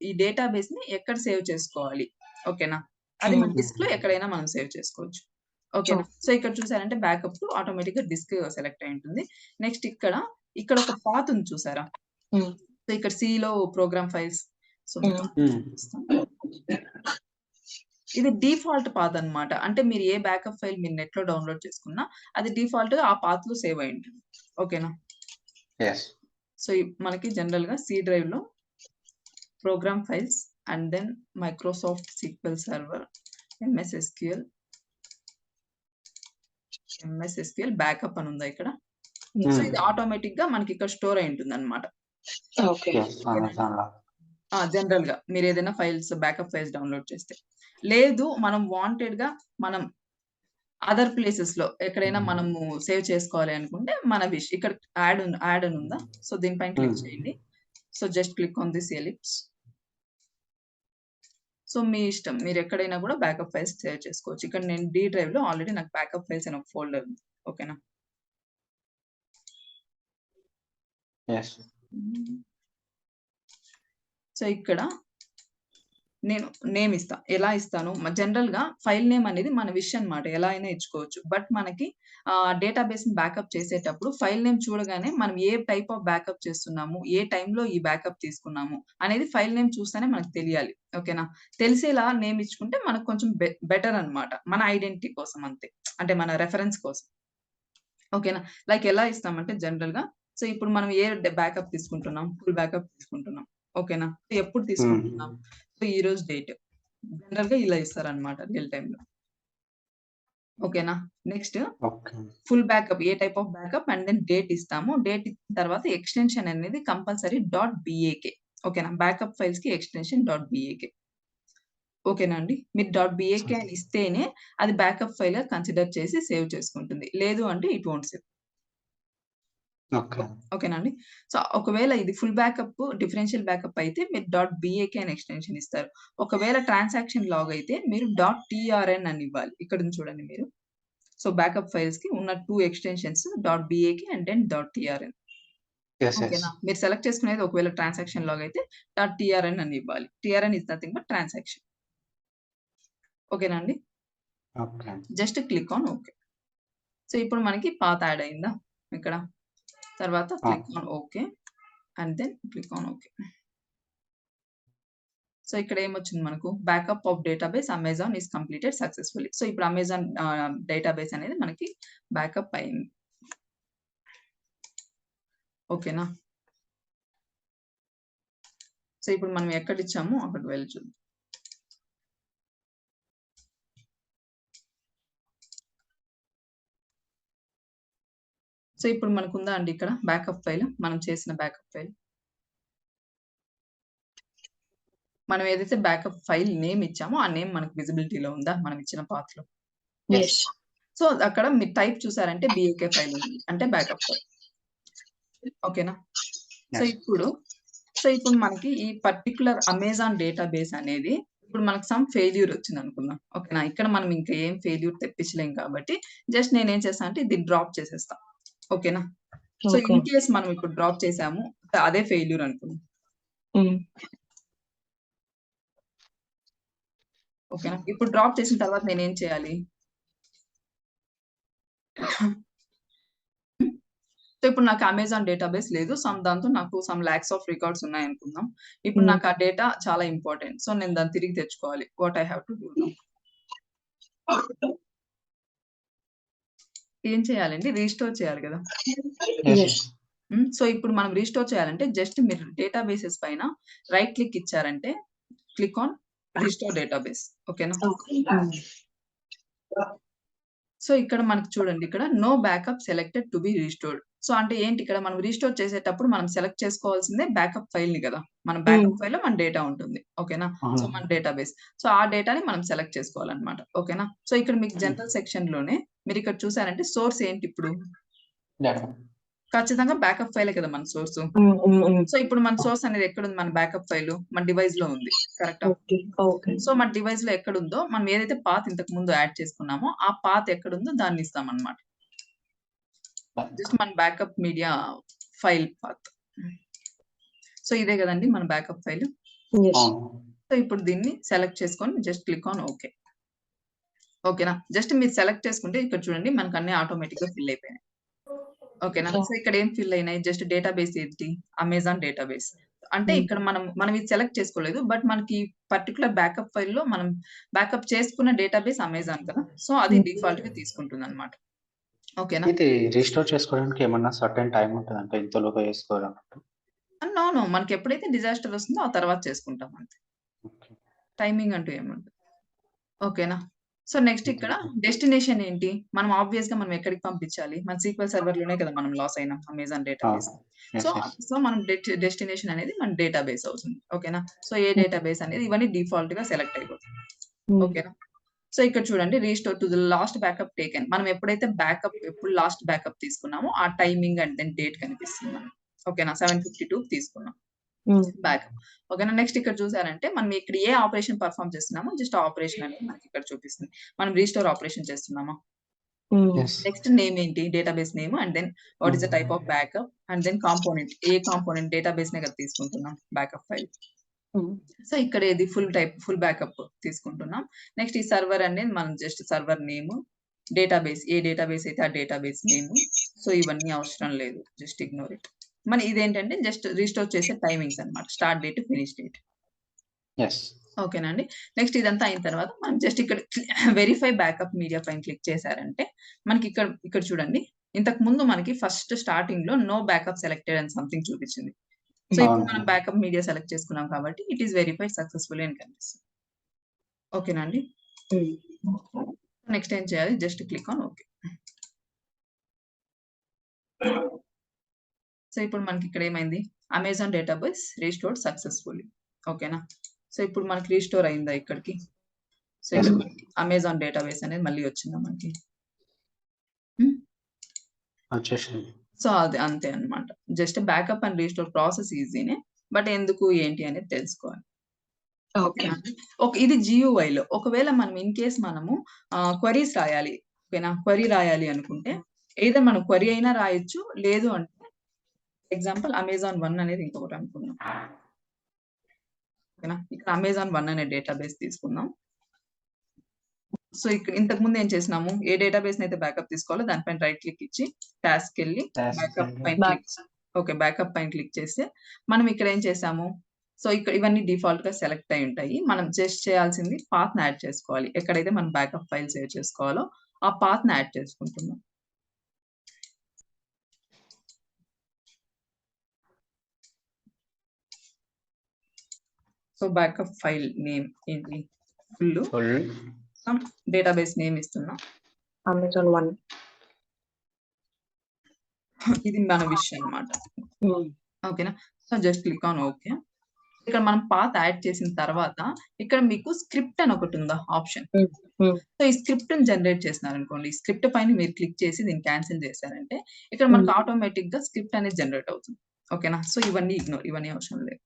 ఈ డేటాబేస్‌ని ఎక్కడ సేవ్ చేసుకోవాలి. ఓకేనా? అది మన డిస్క్‌లో ఎక్కడైనా మనం సేవ్ చేసుకోవచ్చు. ఓకేనా? సో, ఇక్కడ చూసారంటే బ్యాకప్ టు ఆటోమేటిక్‌గా డిస్క్ సెలెక్ట్ అయ్యి ఉంటుంది. నెక్స్ట్ ఇక్కడ ఒక పాత్ ఉంది చూసారా? సో, ఇక్కడ సిలో ప్రోగ్రామ్ ఫైల్స్. సో, మీకు చూపిస్తాను. ఇది డిఫాల్ట్ పాత్ అన్నమాట. అంటే మీరు ఏ బ్యాకప్ ఫైల్ మీరు నెట్‌లో డౌన్‌లోడ్ చేసుకున్నా అది డిఫాల్ట్‌గా ఆ పాత్‌లో సేవ్ అయ్యి ఉంటుంది. ఓకేనా? యెస్. సో, మనకి జనరల్‌గా సి డ్రైవ్‌లో program files and then Microsoft SQL server, MS SQL MS SQL backup అని ఉందా ఇక్కడ? సో, హ్మ్. ఇది ఆటోమేటిక్‌గా మనకి ఇక్కడ స్టోర్ అయి ఉంటుందన్నమాట. ఓకే. యెస్. అమెజాన్‌లో. జనరల్‌గా మీరేదైనా ఫైల్స్ బ్యాకప్ ఫైల్స్ డౌన్‌లోడ్ చేస్తే. లేదు మనం వాంటెడ్‌గా మనం అదర్ ప్లేసెస్‌లో ఎక్కడైనా మనము సేవ్ చేసుకోవాలి అనుకుంటే మన విష్ ఇక్కడ యాడ్ అని ఉందా? సో, దీనిపైన క్లిక్ చేయండి. So, just click on this ellipse. So, మీ ఇష్టం. మీరెక్కడైనా కూడా బ్యాకప్ ఫైల్స్ సేవ్ చేసుకోవచ్చు. ఇక్కడ నేను డి డ్రైవ్‌లో ఆల్రెడీ నాకు బ్యాకప్ ఫైల్స్ అని ఒక ఫోల్డర్ ఉంది. ఓకేనా? యెస్. సో, ఇక్కడ నేను నేమ్ ఇస్తా. ఎలా ఇస్తాను? జనరల్‌గా ఫైల్ నేమ్ అనేది మన విష్ అన్నమాట. ఎలా అయినా ఇచ్చుకోవచ్చు. బట్ మనకి డేటాబేస్‌ని బ్యాకప్ చేసేటప్పుడు ఫైల్ నేమ్ చూడగానే మనం ఏ టైప్ ఆఫ్ బ్యాకప్ చేస్తున్నాము, ఏ టైమ్‌లో ఈ బ్యాకప్ తీసుకున్నాము అనేది ఫైల్ నేమ్ చూస్తేనే మనకు తెలియాలి. ఓకేనా? తెలిసేలా నేమ్ ఇచ్చుకుంటే మనకు కొంచెం బెటర్ అన్నమాట. మన ఐడెంటిటీ కోసం అంతే. అంటే మన రెఫరెన్స్ కోసం. ఓకేనా? లైక్ ఎలా ఇస్తామంటే జనరల్‌గా సో, ఇప్పుడు మనం బ్యాకప్ తీసుకుంటున్నాం? ఫుల్ బ్యాకప్ తీసుకుంటున్నాం. ఓకేనా? ఎప్పుడు తీసుకుంటున్నాం? సో, ఈరోజు డేట్. జనరల్‌గా ఇలా ఇస్తారన్నమాట రియల్ టైమ్‌లో. ఓకేనా? Next okay. ఫుల్ బ్యాకప్ ఏ type of backup and then date ఇస్తాము. డేట్ ఇచ్చిన తర్వాత ఎక్స్‌టెన్షన్ అనేది కంపల్సరీ .bak. ఓకేనా? బ్యాకప్ ఫైల్స్‌కి ఎక్స్‌టెన్షన్ .bak. ఓకేనా అండి? మీరు .bak అని ఇస్తేనే అది బ్యాకప్ ఫైల్‌గా కన్సిడర్ చేసి సేవ్ చేసుకుంటుంది. లేదు అంటే ఇట్ వోంట్ సేవ్. ఓకే. ఓకేనా అండి? సో, ఒకవేళ ఇది ఫుల్ బ్యాకప్, డిఫరెన్షియల్ బ్యాకప్ అయితే మీరు .bak అని ఎక్స్‌టెన్షన్ ఇస్తారు. ఒకవేళ ట్రాన్సాక్షన్ లాగ్ అయితే మీరు .trn అని ఇవ్వాలి. ఇక్కడ ఉంది చూడండి మీరు. సో, బ్యాకప్ ఫైల్స్‌కి ఉన్న 2 extensions .bak and then .trn. Yes. Yes. ఓకేనా? మీరు సెలెక్ట్ చేసుకునేది ఒకవేళ ట్రాన్సాక్షన్ లాగ్ అయితే .trn అని ఇవ్వాలి. trn is nothing but transaction. ఓకేనా అండి? Okay. Just click on okay. So, ఇప్పుడు మనకి పాత్ యాడ్ అయిందా ఇక్కడ? తర్వాత click on okay and then click on okay. So, ఇక్కడ ఏమొచ్చింది మనకు? Backup of database Amazon is completed successfully. So, ఇప్పుడు అమెజాన్ డేటాబేస్ అనేది మనకి బ్యాకప్ అయింది. ఓకేనా? సో, ఇప్పుడు మనం ఎక్కడిచ్చామో అక్కడికి వెళ్లి చూద్దాం. సో, ఇప్పుడు మనకుందా అండి ఇక్కడ బ్యాకప్ ఫైల్? మనం చేసిన బ్యాకప్ ఫైల్. మనం ఏదైతే బ్యాకప్ ఫైల్ నేమ్ ఇచ్చామో ఆ నేమ్ మనకు విజిబిలిటీలో ఉందా? మనం ఇచ్చిన పాత్‌లో. యెస్. సో, అక్కడ మీరు టైప్ చూసారంటే BAK ఫైల్ ఉంది. అంటే బ్యాకప్ ఫైల్. ఓకేనా? So, yes. ఇప్పుడు మనకి ఈ పర్టిక్యులర్ అమెజాన్ డేటాబేస్ అనేది ఇప్పుడు మనకు సమ్ ఫెయిల్యూర్ వచ్చిందనుకుందాం. ఓకేనా? ఇక్కడ మనం ఇంకా ఏం ఫెయిల్యూర్ తెప్పించలేం కాబట్టి జస్ట్ నేనేం చేస్తా అంటే దీన్ని డ్రాప్ చేసేస్తా. ఓకేనా? So, okay. ఇన్ కేస్ మనం ఇప్పుడు డ్రాప్ చేసాము. అదే ఫెయిల్యూర్ అనుకుందాం. హ్మ్. ఓకేనా? ఇప్పుడు డ్రాప్ చేసిన తర్వాత నేనేం చేయాలి? సో, ఇప్పుడు నాకు అమెజాన్ డేటాబేస్ లేదు. దాంతో నాకు సమ్ లాక్స్ ఆఫ్ రికార్డ్స్ ఉన్నాయనుకుందాం. ఇప్పుడు నాకు ఆ డేటా చాలా ఇంపార్టెంట్. సో, నేను దాన్ని తిరిగి తెచ్చుకోవాలి. What I have to do now? ఏం చేయాలండి? రీస్టోర్ చేయాలి గదా! యెస్. యెస్. సో, ఇప్పుడు మనం రీస్టోర్ చేయాలంటే జస్ట్ మీరు డేటాబేసెస్ పైన రైట్ క్లిక్ ఇచ్చారంటే క్లిక్ ఆన్ రీస్టోర్ డేటాబేస్. ఓకేనా? ఓకే. సో, ఇక్కడ మనకు చూడండి ఇక్కడ no backup selected to be restored. So, అంటే ఏంటి ఇక్కడ మనం రీస్టోర్ చేసేటప్పుడు మనం సెలెక్ట్ చేసుకోవాల్సిందే బ్యాకప్ ఫైల్‌ని గదా! మన బ్యాకప్ ఫైల్‌లో మన డేటా ఉంటుంది. ఓకేనా? సో, మన డేటాబేస్. సో, ఆ డేటాని మనం సెలెక్ట్ చేసుకోవాలన్నమాట. ఓకేనా? సో, ఇక్కడ మీకు జనరల్ సెక్షన్‌లోనే మీరిక్కడ చూసారంటే సోర్స్ ఏంటి ఇప్పుడు? డేటా. ఖచ్చితంగా బ్యాకప్ ఫైలే కదా మన సోర్సు. సో, ఇప్పుడు మన సోర్స్ అనేది ఎక్కడుంది? మన బ్యాకప్ ఫైలు మన డివైస్‌లో ఉంది. కరెక్టా? ఓకే. ఓకే. సో, మన డివైస్‌లో ఎక్కడుందో మనం ఏదైతే పాత్ ఇంతకుముందు యాడ్ చేసుకున్నామో ఆ పాత్ ఎక్కడుందో దాన్ని ఇస్తామన్నమాట. జస్ట్ మన backup media file path. So, ఇదే గదండీ మన బ్యాకప్ ఫైలు. యెస్. అవును. సో, ఇప్పుడు దీన్ని సెలెక్ట్ చేసుకొని జస్ట్ క్లిక్ ఆన్ ఓకే. ఓకేనా? జస్ట్ మీరు సెలెక్ట్ చేసుకుంటే ఇక్కడ చూడండి మనకు అన్నీ ఆటోమేటిక్‌గా ఫిల్ అయిపోయినాయి. ఓకేనా? సో, ఇక్కడ ఏం ఫిల్ అయినాయి? జస్ట్ డేటాబేస్ ఏంటి? Amazon database. అంటే ఇక్కడ మనం ఇది సెలెక్ట్ చేసుకోలేదు. బట్ మనకి పర్టిక్యులర్ బ్యాకప్ ఫైల్‌లో మనం బ్యాకప్ చేసుకున్న డేటాబేస్ అమెజాన్ కదా! సో, అది డిఫాల్ట్‌గా తీసుకుంటుందన్నమాట. ఓకేనా? ఇది రీస్టోర్ చేసుకోవడానికి ఏమన్నా సర్టెన్ టైమ్ ఉంటదా? అంటే ఇంతలోగా చేసుకోవాలన్నట్టు. నో. నో. మనకెప్పుడైతే డిజాస్టర్ వస్తుందో ఆ తర్వాత చేసుకుంటాం అంతే. ఓకే. టైమింగ్ అంటూ ఏముండదు. ఓకేనా? సో నెక్స్ట్ ఇక్కడ డెస్టినేషన్ ఏంటి? మనం ఆబ్వియస్‌గా మనం ఎక్కడికి పంపించాలి? మన సీక్వెల్ సర్వర్‌లోనే కదా మనం లాస్ అయినాం అమెజాన్ డేటాబేస్. సో, సో మనం డెస్టినేషన్ అనేది మన డేటాబేస్ అవుతుంది. ఓకేనా? సో ఏ డేటాబేస్ అనేది ఇవన్నీ డిఫాల్ట్‌గా సెలెక్ట్ అయిపోతాయి. ఓకేనా? సో ఇక్కడ చూడండి restore to the last backup taken. మనం ఎప్పుడైతే ఎప్పుడు లాస్ట్ బ్యాకప్ తీసుకున్నామో ఆ టైమింగ్ అండ్ దెన్ డేట్ కనిపిస్తుంది మనకి. ఓకేనా? 7:52 తీసుకున్నాం బ్యాకప్. ఓకేనా? నెక్స్ట్ ఇక్కడ చూసారంటే మనం ఇక్కడ ఏ ఆపరేషన్ పర్ఫార్మ్ చేస్తున్నామో జస్ట్ ఆపరేషన్ అనేది మనకి ఇక్కడ చూపిస్తుంది. మనం రీస్టోర్ ఆపరేషన్ చేస్తున్నామా? నెక్స్ట్ నేమ్ ఏంటి? Database name and then what is the type of backup and then component. ఏ కాంపోనెంట్ డేటాబేస్‌నే కదా తీసుకుంటున్నాం బ్యాకప్ ఫైల్. సో ఇక్కడ ఇది ఫుల్ బ్యాకప్ తీసుకుంటున్నాం. నెక్స్ట్ ఈ సర్వర్ అనేది మనం జస్ట్ సర్వర్ నేమ్, డేటాబేస్ ఏ డేటాబేస్ అయితే ఆ డేటాబేస్ నేమ్. సో ఇవన్నీ అవసరం లేదు. Just ignore it. మన ఇదేంటంటే జస్ట్ రీస్టోర్ చేసే టైమింగ్స్ అన్నమాట. Start date, finish date. ఓకేనా అండి? నెక్స్ట్ ఇదంతా అయిన తర్వాత మనం జస్ట్ ఇక్కడ వెరిఫై బ్యాకప్ మీడియా పైన క్లిక్ చేశారంటే మనకి ఇక్కడ చూడండి. ఇంతకు ముందు మనకి ఫస్ట్ స్టార్టింగ్‌లో నో బ్యాకప్ సెలెక్టెడ్ అని సంథింగ్ చూపించింది. సో ఇప్పుడు మనం బ్యాకప్ మీడియా సెలెక్ట్ చేసుకున్నాం కాబట్టి ఇట్ ఈస్ వెరిఫైడ్ సక్సెస్‌ఫుల్లీ అని కనిపిస్తుంది. ఓకేనా అండి? నెక్స్ట్ ఏం చేయాలి? Just click on okay. So ఇప్పుడు మనకి ఇక్కడ ఏమైంది? Amazon database restored successfully. ఓకేనా? సో ఇప్పుడు మనకి రీస్టోర్ అయిందా ఇక్కడికి? సో ఇక్కడ అమెజాన్ డేటాబేస్ అనేది మళ్ళీ వచ్చిందా మనకి? వచ్చేసింది. సో అది అంతే అన్నమాట. Just backup and restore process ఈజీనే. బట్ ఎందుకు ఏంటి అనేది తెలుసుకోవాలి. ఓకేనా? ఇది GUIలో. ఒకవేళ మనం ఇన్ కేస్ మనము క్వెరీస్ రాయాలి. ఓకేనా? క్వెరీ రాయాలి అనుకుంటే ఎయిదర్ మనం క్వెరీ అయినా రాయొచ్చు. లేదు అంటే ఎగ్జాంపుల్ అమెజాన్ 1 అనేది ఇంకొకటి అనుకుందాం. ఓకేనా? ఇక్కడ అమెజాన్ 1 అనే డేటాబేస్ తీసుకుందాం. సో ఇక్కడ ఇంతకు ముందు ఏం చేసినాము? ఏ డేటాబేస్ అయితే బ్యాకప్ తీసుకోవాలో దానిపైన రైట్ క్లిక్ ఇచ్చి టాస్క్‌కెళ్ళి బ్యాకప్ పైన బ్యాకప్ పైన క్లిక్ చేస్తే మనం ఇక్కడ ఏం చేసాము? సో ఇక్కడ ఇవన్నీ డిఫాల్ట్‌గా సెలెక్ట్ అయి ఉంటాయి. మనం జస్ట్ చేయాల్సింది పాత్‌ని యాడ్ చేసుకోవాలి. ఎక్కడైతే మనం బ్యాకప్ ఫైల్ సేవ్ చేసుకోవాలో ఆ పాత్‌ని యాడ్ చేసుకుంటున్నాం. సో బ్యాకప్ ఫైల్ నేమ్ ఏంటి? ఫుల్ డేటాబేస్ నేమ్ ఇస్తున్నాం. అమెజాన్ 1. ఇది మన విషయం అన్నమాట. ఓకేనా? So just click on okay. ఇక్కడ మనం పాత్ యాడ్ చేసిన తర్వాత ఇక్కడ మీకు స్క్రిప్ట్ అని ఒకటి ఉందా ఆప్షన్. సో ఈ స్క్రిప్ట్‌ని జనరేట్ చేసినారనుకోండి. ఈ స్క్రిప్ట్ పైన మీరు క్లిక్ చేసి దీన్ని క్యాన్సిల్ చేశారంటే ఇక్కడ మనకు ఆటోమేటిక్‌గా స్క్రిప్ట్ అనేది జనరేట్ అవుతుంది. ఓకేనా? సో ఇవన్నీ ఇగ్నోర్. ఇవన్నీ అవసరం లేదు.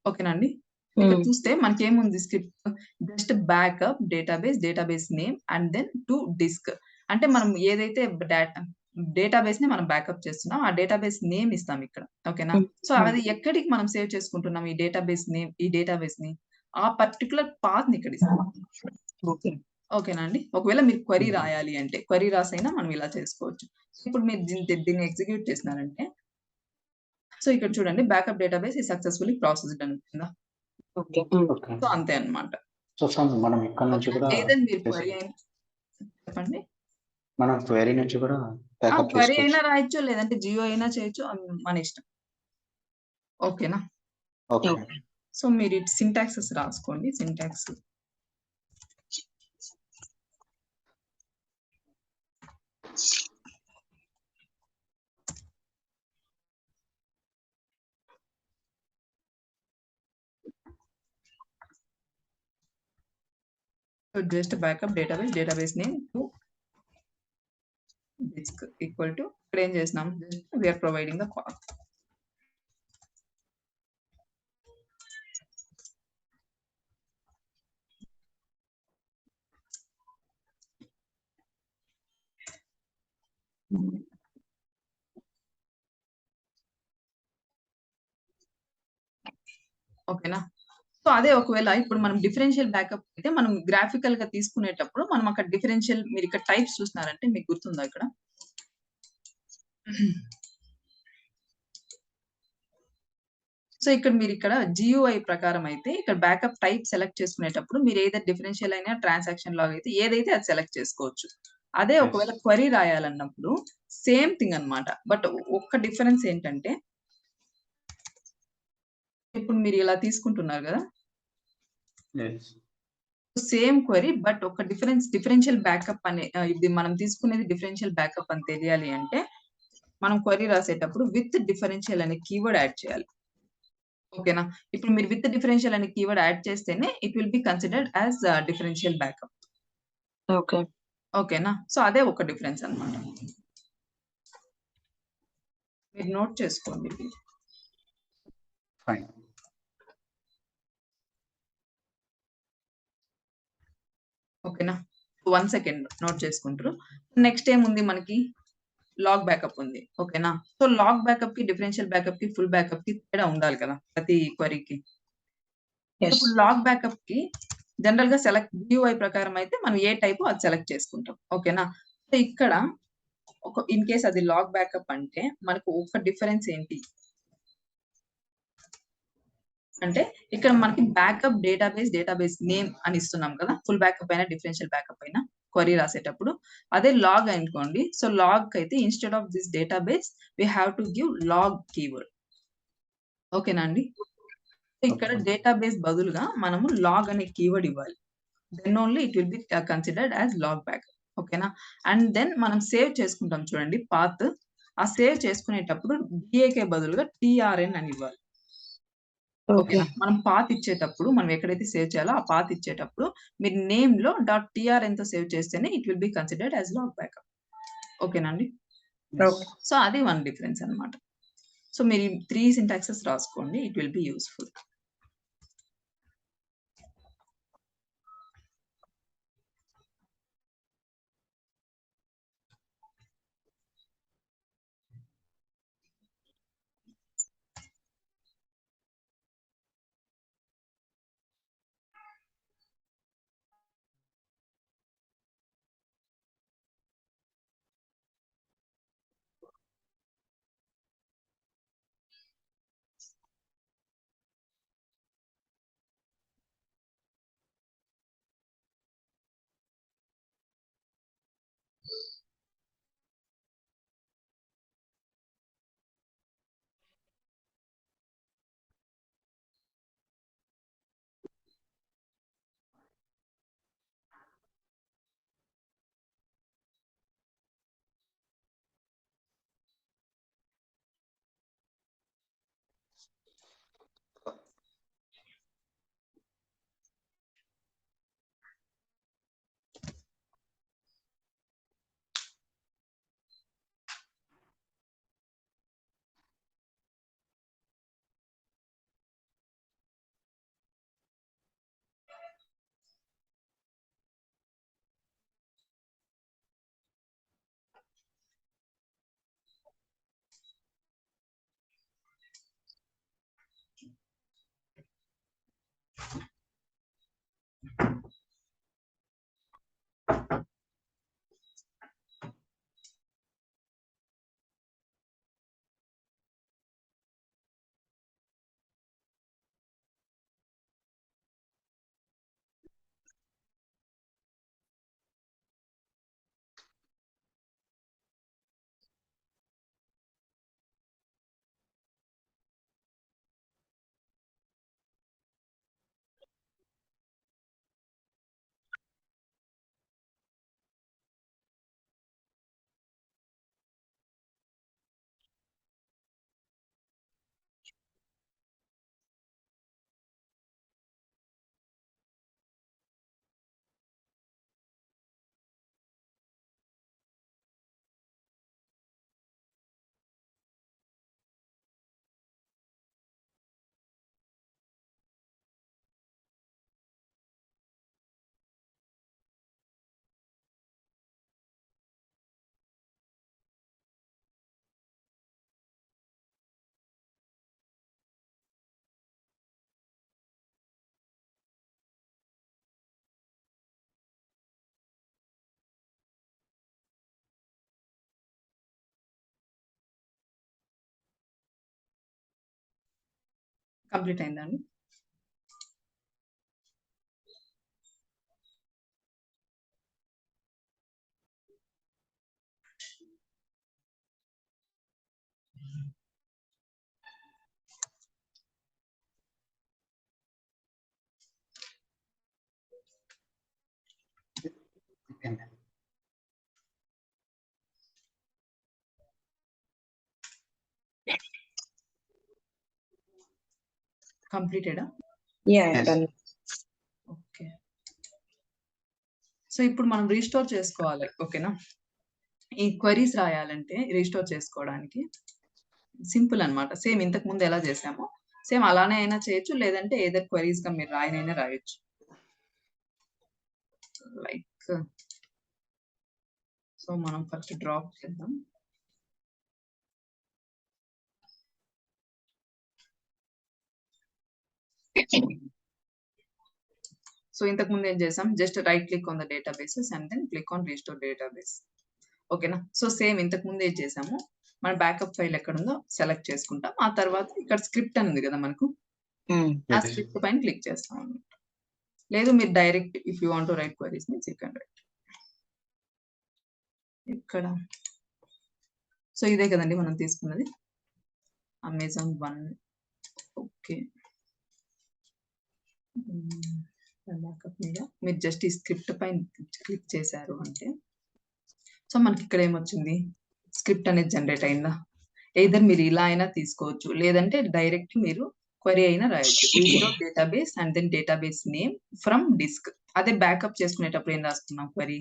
ఓకేనా అండి? ఇక్కడ చూస్తే మనకేముంది script just backup database name and then to disk. అంటే మనం ఏదైతే డేటాబేస్‌ని మనం బ్యాకప్ చేస్తున్నాం ఆ డేటాబేస్ నేమ్ ఇస్తాం ఇక్కడ. ఓకేనా? సో అది ఎక్కడికి మనం సేవ్ చేసుకుంటున్నాం ఈ డేటాబేస్‌ని ఆ పర్టిక్యులర్ పాత్‌ని ఇక్కడ ఇస్తాం. ఓకేనా అండి? ఒకవేళ మీరు క్వెరీ రాయాలి అంటే క్వెరీ రాసైనా మనం ఇలా చేసుకోవచ్చు. ఇప్పుడు మీరు దీన్ని ఎగ్జిక్యూట్ చేసినారంటే సో ఇక్కడ చూడండి backup database is successfully processed అని ఉందా? సో అంతే అన్నమాట. సో మనం ఇక్కడ నుంచి కూడా ఏదైనా మీరు క్వెరీ అయినా చెప్పండి. మనం క్వెరీ నుంచి కూడా బ్యాకప్ క్వెరీ అయినా చేసుకోవచ్చు. రాయొచ్చు లేదంటే జియో అయినా చేయొచ్చు. మన ఇష్టం. ఓకేనా? ఓకే. సో మీరు ఇటు సింటాక్సెస్ రాసుకోండి. Syntax so just backup database name to disk equal to ఇక్కడ ఏం చేసినాం? Just we are providing the path. ఓకేనా? సో అదే ఒకవేళ ఇప్పుడు మనం డిఫరెన్షియల్ బ్యాకప్ అయితే మనం గ్రాఫికల్‌గా తీసుకునేటప్పుడు మనం అక్కడ డిఫరెన్షియల్ మీరు ఇక్కడ టైప్స్ చూస్తున్నారంటే మీకు గుర్తుందా ఇక్కడ? సో ఇక్కడ మీరు ఇక్కడ GUI ప్రకారం అయితే ఇక్కడ బ్యాకప్ టైప్ సెలెక్ట్ చేసుకునేటప్పుడు మీరు ఏదైతే డిఫరెన్షియల్ అయినా ట్రాన్సాక్షన్ లాగా అయితే ఏదైతే అది సెలెక్ట్ చేసుకోవచ్చు. అదే ఒకవేళ క్వెరీ రాయాలన్నప్పుడు సేమ్ థింగ్ అన్నమాట. బట్ ఒక్క డిఫరెన్స్ ఏంటంటే ఇప్పుడు మీరు ఇలా తీసుకుంటున్నారు కదా! సేమ్ క్వెరీ బట్ ఒక డిఫరెన్షియల్ బ్యాకప్ అనే ఇది మనం తీసుకునేది డిఫరెన్షియల్ బ్యాకప్ అని తెలియాలి అంటే మనం క్వెరీ రాసేటప్పుడు విత్ డిఫరెన్షియల్ అనే కీవర్డ్ యాడ్ చేయాలి. ఓకేనా? ఇప్పుడు మీరు విత్ డిఫరెన్షియల్ అనే కీవర్డ్ యాడ్ చేస్తేనే it will be considered as differential backup. Okay. ఓకేనా? సో అదే ఒక డిఫరెన్స్ అన్నమాట. మీరు నోట్ చేసుకోండి ఇది. ఫైన్. ఓకేనా? 1 సెకండ్ నోట్ చేసుకుంటారు. నెక్స్ట్ ఏముంది మనకి? లాగ్ బ్యాకప్ ఉంది. ఓకేనా? సో లాగ్ బ్యాకప్‌కి, డిఫరెన్షియల్ బ్యాకప్‌కి, ఫుల్ బ్యాకప్‌కి తేడా ఉండాలి కదా! ప్రతి క్వెరీకి. యెస్. ఇప్పుడు లాగ్ బ్యాకప్‌కి జనరల్‌గా GUI ప్రకారం అయితే మనం ఏ టైపో అది సెలెక్ట్ చేసుకుంటాం. ఓకేనా? సో ఇక్కడ ఇన్ కేస్ అది లాగ్ బ్యాకప్ అంటే మనకు ఒక డిఫరెన్స్ ఏంటి? అంటే ఇక్కడ మనకి బ్యాకప్ డేటాబేస్ నేమ్ అని ఇస్తున్నాం కదా! ఫుల్ బ్యాకప్ అయినా, డిఫరెన్షియల్ బ్యాకప్ అయినా క్వెరీ రాసేటప్పుడు. అదే లాగ్ అనుకోండి. సో లాగ్‌కి అయితే instead of this database we have to give log keyword. ఓకేనా అండి? ఇక్కడ ఓకే. డేటాబేస్ బదులుగా మనము లాగ్ అనే కీవర్డ్ ఇవ్వాలి. Then only it will be considered as log backup. ఓకేనా? అండ్ దెన్ మనం సేవ్ చేసుకుంటాం చూడండి పాత్. ఆ సేవ్ చేసుకునేటప్పుడు DAK బదులుగా TRN అని ఇవ్వాలి. ఓకే. ఓకేనా? మనం పాత్ ఇచ్చేటప్పుడు మనం ఎక్కడైతే సేవ్ చేయాలో ఆ పాత్ ఇచ్చేటప్పుడు మీరు నేమ్‌లో .trnతో సేవ్ చేస్తేనే it will be considered as log backup. ఓకేనా అండి? యెస్. ఓకే. సో అది వన్ డిఫరెన్స్ అన్నమాట. సో మీరు 3 సింటాక్సెస్ రాసుకోండి. It will be useful. Complete అయిందా అండి? కంప్లీటెడా? Yeah, Yes. done. Okay. So ఇప్పుడు మనం రీస్టోర్ చేసుకోవాలి. ఓకేనా? ఈ క్వెరీస్ రాయాలంటే రీస్టోర్ చేసుకోవడానికి సింపుల్ అన్నమాట. సేమ్ ఇంతకు ముందు ఎలా చేసామో సేమ్ అలానే అయినా చేయొచ్చు. లేదంటే ఏదర్ క్వెరీస్‌గా మీరు రాయనైనా రాయొచ్చు. లైక్ సో మనం ఫస్ట్ డ్రాప్ చేద్దాం. సో ఇంతకు ముందు ఏం చేసాం? Just right click on the databases and then click on restore database. ఓకేనా? సో సేమ్ ఇంతకు ముందు ఏం చేసాము? మన బ్యాకప్ ఫైల్ ఎక్కడుందో సెలెక్ట్ చేసుకుంటాం. ఆ తర్వాత ఇక్కడ స్క్రిప్ట్ అని ఉంది కదా మనకు. ఆ Yes. స్క్రిప్ట్ పైన క్లిక్ చేస్తాం అన్నమాట. లేదు మీరు direct if you want to right queries means you can write. ఇక్కడ సో ఇదే కదండి మనం తీసుకున్నది అమెజాన్ 1. ఓకే. బ్యాకప్ మీద మీరు జస్ట్ ఈ స్క్రిప్ట్ పైన క్లిక్ చేశారు అంటే సో మనకి ఇక్కడ ఏమొచ్చింది? స్క్రిప్ట్ అనేది జనరేట్ అయిందా? ఎయిదర్ మీరు ఇలా అయినా తీసుకోవచ్చు. లేదంటే డైరెక్ట్ మీరు క్వెరీ అయినా రాయొచ్చు. Restore database and then database name from disk. అదే బ్యాకప్ చేసుకునేటప్పుడు ఏం రాసుకున్నాం query?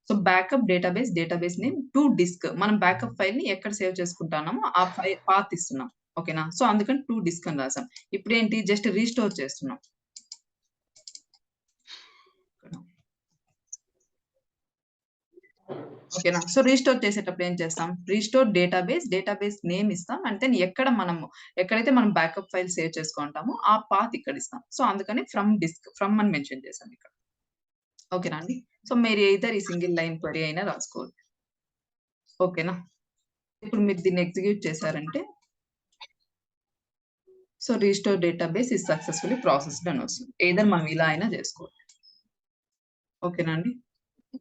So backup database name to disk. మనం బ్యాకప్ ఫైల్ ని ఎక్కడ సేవ్ చేసుకుంటామో ఆ ఫైల్ పాత్ ఇస్తున్నాం. ఓకేనా? సో అందుకని టు డిస్క్ అని రాసాం. ఇప్పుడు ఏంటి? జస్ట్ రీస్టోర్ చేస్తున్నాం. ఓకేనా? సో రీస్టోర్ చేసేటప్పుడు ఏం చేస్తాం? రీస్టోర్ డేటాబేస్ నేమ్ ఇస్తాం. అండ్ దెన్ ఎక్కడైతే మనం బ్యాకప్ ఫైల్ సేవ్ చేసుకుంటామో ఆ పాత్ ఇక్కడ ఇస్తాం. సో అందుకని ఫ్రమ్ అని మెన్షన్ చేసాం ఇక్కడ. ఓకేనా అండి? సో మీరు ఎయిదర్ ఈ సింగిల్ లైన్ క్వెరీ అయినా రాసుకోవచ్చు. ఓకేనా? ఇప్పుడు మీరు దీన్ని ఎగ్జిక్యూట్ చేశారంటే so restore database is successfully processed అని వస్తుంది. ఎయిదర్ మనం ఇలా అయినా చేసుకోవచ్చు. ఓకేనా అండి?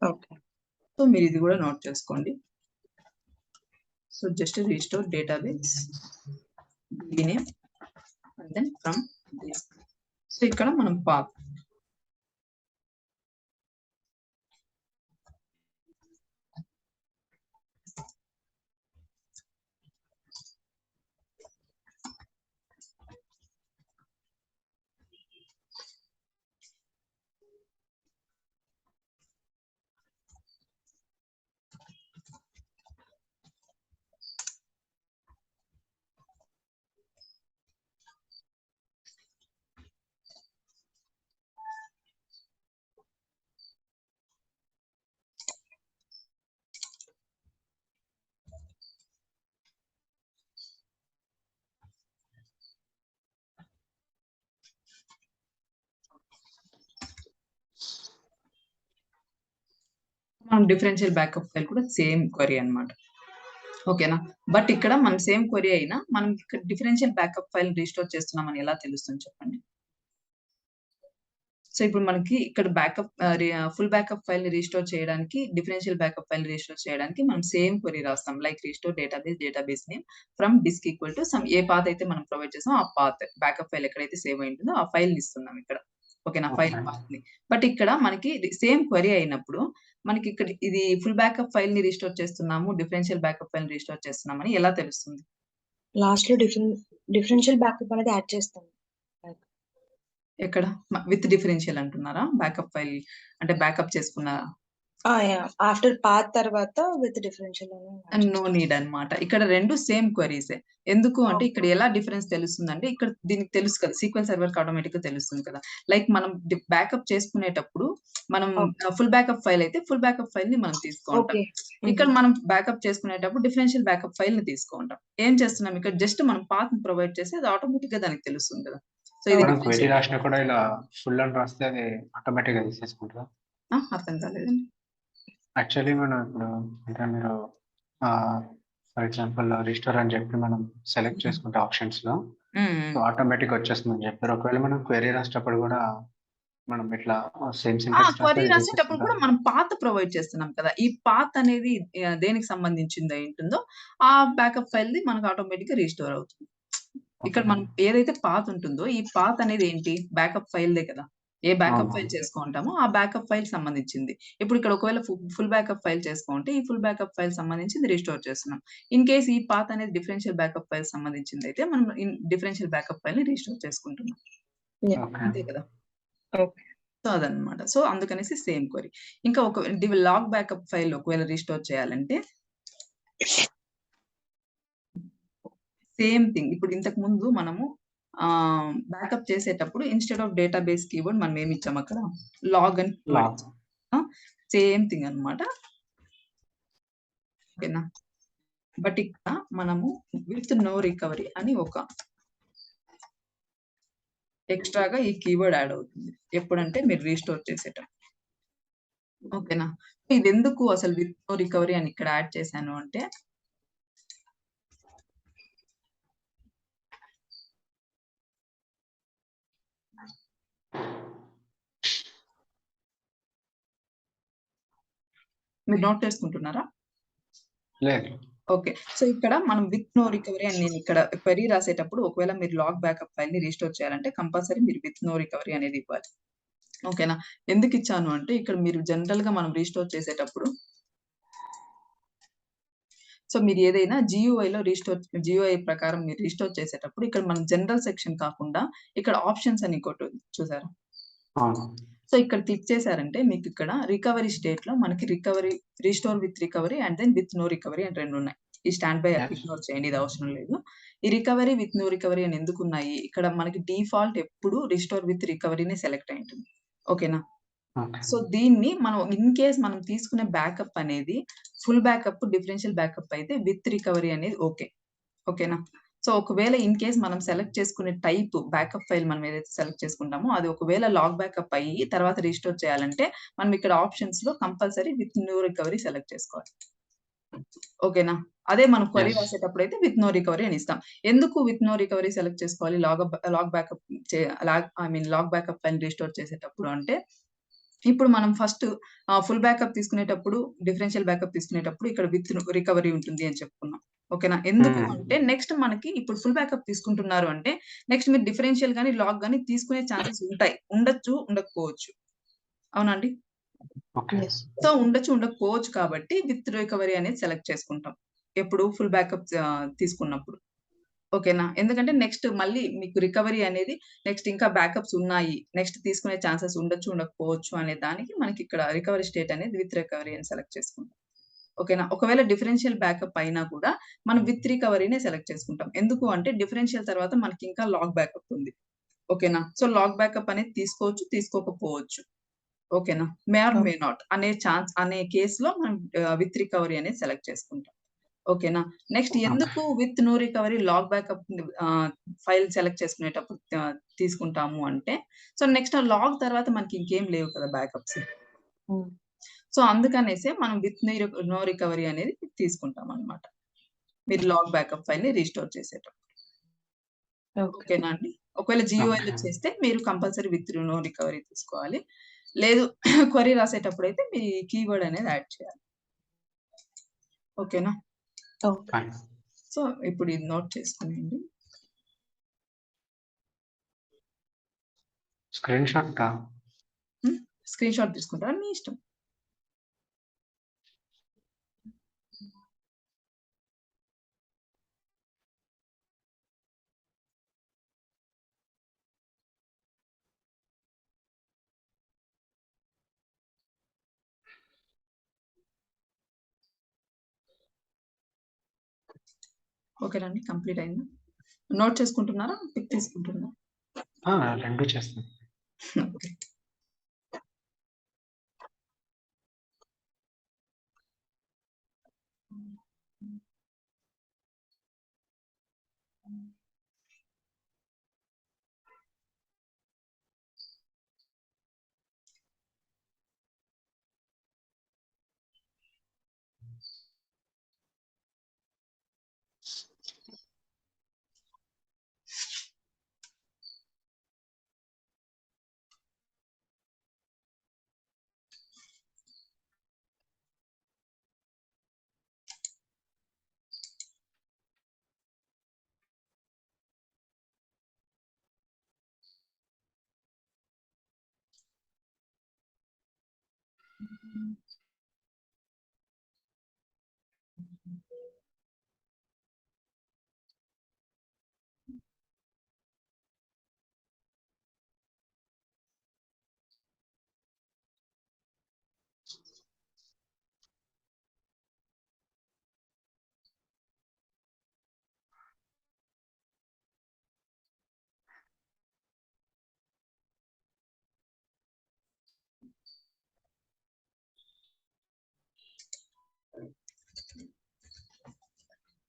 Okay. సో మీరు ఇది కూడా నోట్ చేసుకోండి. So just restore database name and then from disk. So ఇక్కడ మనం పాత్ మనం డిఫరెన్షియల్ బ్యాకప్ ఫైల్ కూడా సేమ్ క్వెరీ అన్నమాట. ఓకేనా? బట్ ఇక్కడ మనం సేమ్ క్వెరీ అయినా మనం ఇక్కడ డిఫరెన్షియల్ బ్యాకప్ ఫైల్ రీస్టోర్ చేస్తున్నామని ఎలా తెలుస్తుంది చెప్పండి? సో ఇప్పుడు మనకి ఇక్కడ ఫుల్ బ్యాకప్ ఫైల్ ని రీస్టోర్ చేయడానికి డిఫరెన్షియల్ బ్యాకప్ ఫైల్ రీస్టోర్ చేయడానికి మనం సేమ్ క్వెరీ రాస్తాం. Like restore database name from disk equal to some a path అయితే మనం ప్రొవైడ్ చేసాం ఆ పాత్ బ్యాకప్ ఫైల్ ఎక్కడైతే సేవ్ అయి ఉంటుందో ఆ ఫైల్ ని ఇస్తున్నాం ఇక్కడ. ఓకేనా? ఫైల్ పాత్ ని. బట్ ఇక్కడ మనకి సేమ్ క్వెరీ అయినప్పుడు మనకి ఇక్కడ ఇది ఫుల్ బ్యాకప్ ఫైల్ ని రీస్టోర్ చేస్తున్నాము, డిఫరెన్షియల్ బ్యాకప్ ఫైల్ ని రీస్టోర్ చేస్తున్నామని ఎలా తెలుస్తుంది? లాస్ట్ లో డిఫరెన్షియల్ బ్యాకప్ అనేది యాడ్ చేస్తాం. ఎక్కడ? విత్ డిఫరెన్షియల్ అంటున్నారా? బ్యాకప్ ఫైల్ అంటే బ్యాకప్ చేసుకున్న ఆఫ్టర్ పాత్ తర్వాత విత్ డిఫరెన్షియల్ నో నీడ్ అన్నమాట. ఇక్కడ రెండు సేమ్ క్వెరీసే. ఎందుకు అంటే ఇక్కడ ఎలా డిఫరెన్స్ తెలుస్తుందంటే ఇక్కడ దీనికి తెలుసు కదా సీక్వెల్ సర్వర్ కి ఆటోమేటిక్ గా తెలుస్తుంది కదా. లైక్ మనం బ్యాకప్ చేసుకునేటప్పుడు మనం ఫుల్ బ్యాకప్ ఫైల్ అయితే ఫుల్ బ్యాకప్ ఫైల్ ని మనం తీసుకుంటాం. ఓకే. ఇక్కడ మనం బ్యాకప్ చేసుకునేటప్పుడు డిఫరెన్షియల్ బ్యాకప్ ఫైల్ ని తీసుకుంటాం. ఏం చేస్తున్నాం? ఇక్కడ జస్ట్ మనం పాత్ ని ప్రొవైడ్ చేస్తే అది ఆటోమేటిక్ గా దానికి తెలుస్తుంది కదా. సో ఇది మనం క్వెరీ రాసినా కూడా ఇలా ఫుల్ అని రాస్తే అది ఆటోమేటిక్ గా తీసేసుకుంటారా? అర్థం కాలేదండి. యాక్చువల్లీ మనం ఇప్పుడు అంటే మీరు ఫర్ ఎగ్జాంపుల్ రీస్టోర్ అని చెప్పి మనం సెలెక్ట్ చేసుకుంటే ఆప్షన్స్ లో సో ఆటోమేటిక్ వచ్చేస్తుందని చెప్పారు. ఒకవేళ మనం క్వెరీ రాసేటప్పుడు కూడా మనం ఇట్లా సేమ్ సింటాక్స్ క్వెరీ రాసేటప్పుడు కూడా మనం పాత్ ప్రొవైడ్ చేస్తున్నాం కదా. ఈ పాత్ అనేది దేనికి సంబంధించింది అయి ఉంటుందో ఆ బ్యాకప్ ఫైల్ ది మనకు ఆటోమేటిక్ గా రీస్టోర్ అవుతుంది. ఇక్కడ మనం ఏదైతే పాత్ ఉంటుందో ఈ పాత్ అనేది ఏంటి? బ్యాకప్ ఫైల్ దే కదా. ఏ బ్యాకప్ ఫైల్ అవునవును. చేసుకుంటామో ఆ బ్యాకప్ ఫైల్ సంబంధించింది. ఇప్పుడు ఇక్కడ ఒకవేళ ఫుల్ బ్యాకప్ ఫైల్ చేసుకుంటే ఈ ఫుల్ బ్యాకప్ ఫైల్ సంబంధించింది రిస్టోర్ చేస్తున్నాం. ఇన్ కేస్ ఈ పాత్ అనేది డిఫరెన్షియల్ బ్యాకప్ ఫైల్ సంబంధించిందయితే మనం డిఫరెన్షియల్ బ్యాకప్ ఫైల్‌ని రిస్టోర్ చేసుకుంటున్నాం. యాహ్! ఓకే. అంతే కదా! ఓకే. సో, అదనమాట. సో, అందుకనేసి సేమ్ క్వెరీ. ఇంకా ఒక లాగ్ బ్యాకప్ ఫైల్ ఒకవేళ రిస్టోర్ చేయాలంటే సేమ్ థింగ్. ఇప్పుడు ఇంతకు ముందు మనము బ్యాకప్ చేసేటప్పుడు ఇన్‌స్టెడ్ ఆఫ్ డేటాబేస్ కీవర్డ్ మనం ఏమి ఇచ్చాం అక్కడ? లాగ్ అని కీవర్డ్ లాగ్. ఇచ్చాం. ఆ! సేమ్ థింగ్ అన్నమాట. ఓకేనా? బట్ ఇక్కడ మనము విత్ నో రికవరీ అని ఒక ఎక్స్‌ట్రాగా ఈ కీవర్డ్ యాడ్ అవుతుంది. ఎప్పుడంటే మీరు రీస్టోర్ చేసేటప్పుడు. ఓకేనా? ఇదెందుకు అసలు విత్ నో రికవరీ అని ఇక్కడ యాడ్ చేశాను అంటే మీరు నోట్ చేసుకుంటున్నారా? లేదు. ఓకే. సో, ఇక్కడ మనం విత్ నో రికవరీ అని నేను ఇక్కడ క్వెరీ రాసేటప్పుడు ఒకవేళ మీరు లాగ్ బ్యాకప్ ఫైల్‌ని రీస్టోర్ చేయాలంటే కంపల్సరీ మీరు విత్ నో రికవరీ అనేది ఇవ్వాలి. ఓకేనా? ఎందుకిచ్చాను అంటే ఇక్కడ మీరు జనరల్‌గా మనం రీస్టోర్ చేసేటప్పుడు సో, మీరు ఏదైనా జీయూఐలో జీయూఐ ప్రకారం మీరు రీస్టోర్ చేసేటప్పుడు ఇక్కడ మనం జనరల్ సెక్షన్ కాకుండా ఇక్కడ ఆప్షన్స్ అని ఇంకోటుంది చూసారా? అవును. సో, ఇక్కడ క్లిక్ చేశారంటే మీకిక్కడ రికవరీ స్టేట్‌లో మనకి restore with recovery and then with no recovery అని 2 ఉన్నాయి. ఈ స్టాండ్ బై యెస్. ఇగ్నోర్ చేయండి. ఇది అవసరం లేదు. ఈ రికవరీ విత్ నో రికవరీ అని ఎందుకున్నాయి? ఇక్కడ మనకి డిఫాల్ట్ ఎప్పుడు రిస్టోర్ విత్ రికవరీనే సెలెక్ట్ అయి ఉంటుంది. ఓకేనా? ఓకే. సో, దీన్ని మనం ఇన్ కేస్ మనం తీసుకునే బ్యాకప్ అనేది ఫుల్ బ్యాకప్, డిఫరెన్షియల్ బ్యాకప్ అయితే విత్ రికవరీ అనేది ఓకే. ఓకేనా? సో, ఒకవేళ ఇన్ కేస్ మనం సెలెక్ట్ చేసుకునే టైప్ బ్యాకప్ ఫైల్ మనం ఏదైతే సెలెక్ట్ చేసుకుంటామో అది ఒకవేళ లాగ్ బ్యాకప్ అయ్యి తర్వాత రిస్టోర్ చేయాలంటే మనం ఇక్కడ ఆప్షన్స్‌లో compulsory with no recovery select చేసుకోవాలి. ఓకేనా? అదే మనం క్వెరీ యెస్. రాసేటప్పుడైతే విత్ నో రికవరీ అని ఇస్తాం. ఎందుకు విత్ నో రికవరీ సెలెక్ట్ చేసుకోవాలి? లాగ్ బ్యాకప్ చే log I mean log backup file restore చేసేటప్పుడు అంటే ఇప్పుడు మనం ఫస్ట్ ఫుల్ బ్యాకప్ తీసుకునేటప్పుడు, డిఫరెన్షియల్ బ్యాకప్ తీసుకునేటప్పుడు ఇక్కడ విత్ రికవరీ ఉంటుంది అని చెప్పుకున్నాం. ఓకేనా? ఎందుకు హ్మ్. అంటే నెక్స్ట్ మనకి ఇప్పుడు ఫుల్ బ్యాకప్ తీసుకుంటున్నారు అంటే నెక్స్ట్ మీరు డిఫరెన్షియల్ గాని, లాగ్ గాని తీసుకునే ఛాన్సెస్ ఉంటాయి. ఉండొచ్చు, ఉండకపోవచ్చు. అవునా అండి? ఓకే. యెస్. సో, ఉండొచ్చు, ఉండకపోవచ్చు కాబట్టి విత్ రికవరీ అనేది సెలెక్ట్ చేసుకుంటాం. ఎప్పుడు ఫుల్ బ్యాకప్ తీసుకున్నప్పుడు. ఓకేనా? ఎందుకంటే నెక్స్ట్ మళ్ళీ మీకు రికవరీ అనేది నెక్స్ట్ ఇంకా బ్యాకప్స్ ఉన్నాయి. నెక్స్ట్ తీసుకునే ఛాన్సెస్ ఉండొచ్చు, ఉండకపోవచ్చు అనే దానికి మనకిక్కడ రికవరీ స్టేట్ అనేది విత్ రికవరీ అని సెలెక్ట్ చేసుకుంటాం. ఓకేనా? ఒకవేళ డిఫరెన్షియల్ బ్యాకప్ అయినా కూడా మనం విత్ రికవరీనే సెలెక్ట్ చేసుకుంటాం. ఎందుకు అంటే డిఫరెన్షియల్ తర్వాత మనకింకా లాగ్ బ్యాకప్ ఉంది. ఓకేనా? సో, లాగ్ బ్యాకప్ అనేది తీసుకోవచ్చు, తీసుకోకపోవచ్చు. ఓకేనా? May or may okay. Not అనే కేస్‌లో మనం విత్ రికవరీ అనేది సెలెక్ట్ చేసుకుంటాం. ఓకేనా? Next okay. ఎందుకు with no recovery log backup file select చేసుకునేటప్పుడు తీసుకుంటాము అంటే, సో, నెక్స్ట్ ఆ లాగ్ తర్వాత మనకి ఇంకేం లేవు కదా బ్యాకప్స్. హ్మ్. సో, అందుకనేసే మనం విత్ నో రికవరీ అనేది తీసుకుంటామనమాట. మీరు లాగ్ బ్యాకప్ ఫైల్‌ని రీస్టోర్ చేసేటప్పుడు. ఓకే. ఓకేనా అండి? ఒకవేళ జీయూఐలో ఓకే. చేస్తే మీరు కంపల్సరీ విత్ నో రికవరీ తీసుకోవాలి. లేదు క్వెరీ రాసేటప్పుడైతే మీ కీవర్డ్ అనేది యాడ్ చేయాలి. ఓకేనా? ఓకే. ఫైన్. సో, ఇప్పుడు ఇది నోట్ చేసుకొనేయండి. స్క్రీన్ షాటా? హ్మ్. స్క్రీన్ షాట్ తీసుకుంటారా? మీ ఇష్టం. ఓకేనండి. కంప్లీట్ అయిందా? నోట్ చేసుకుంటున్నారా? పిక్ తీసుకుంటున్నారా? ఆ! 2 చేస్తాను. ఓకే.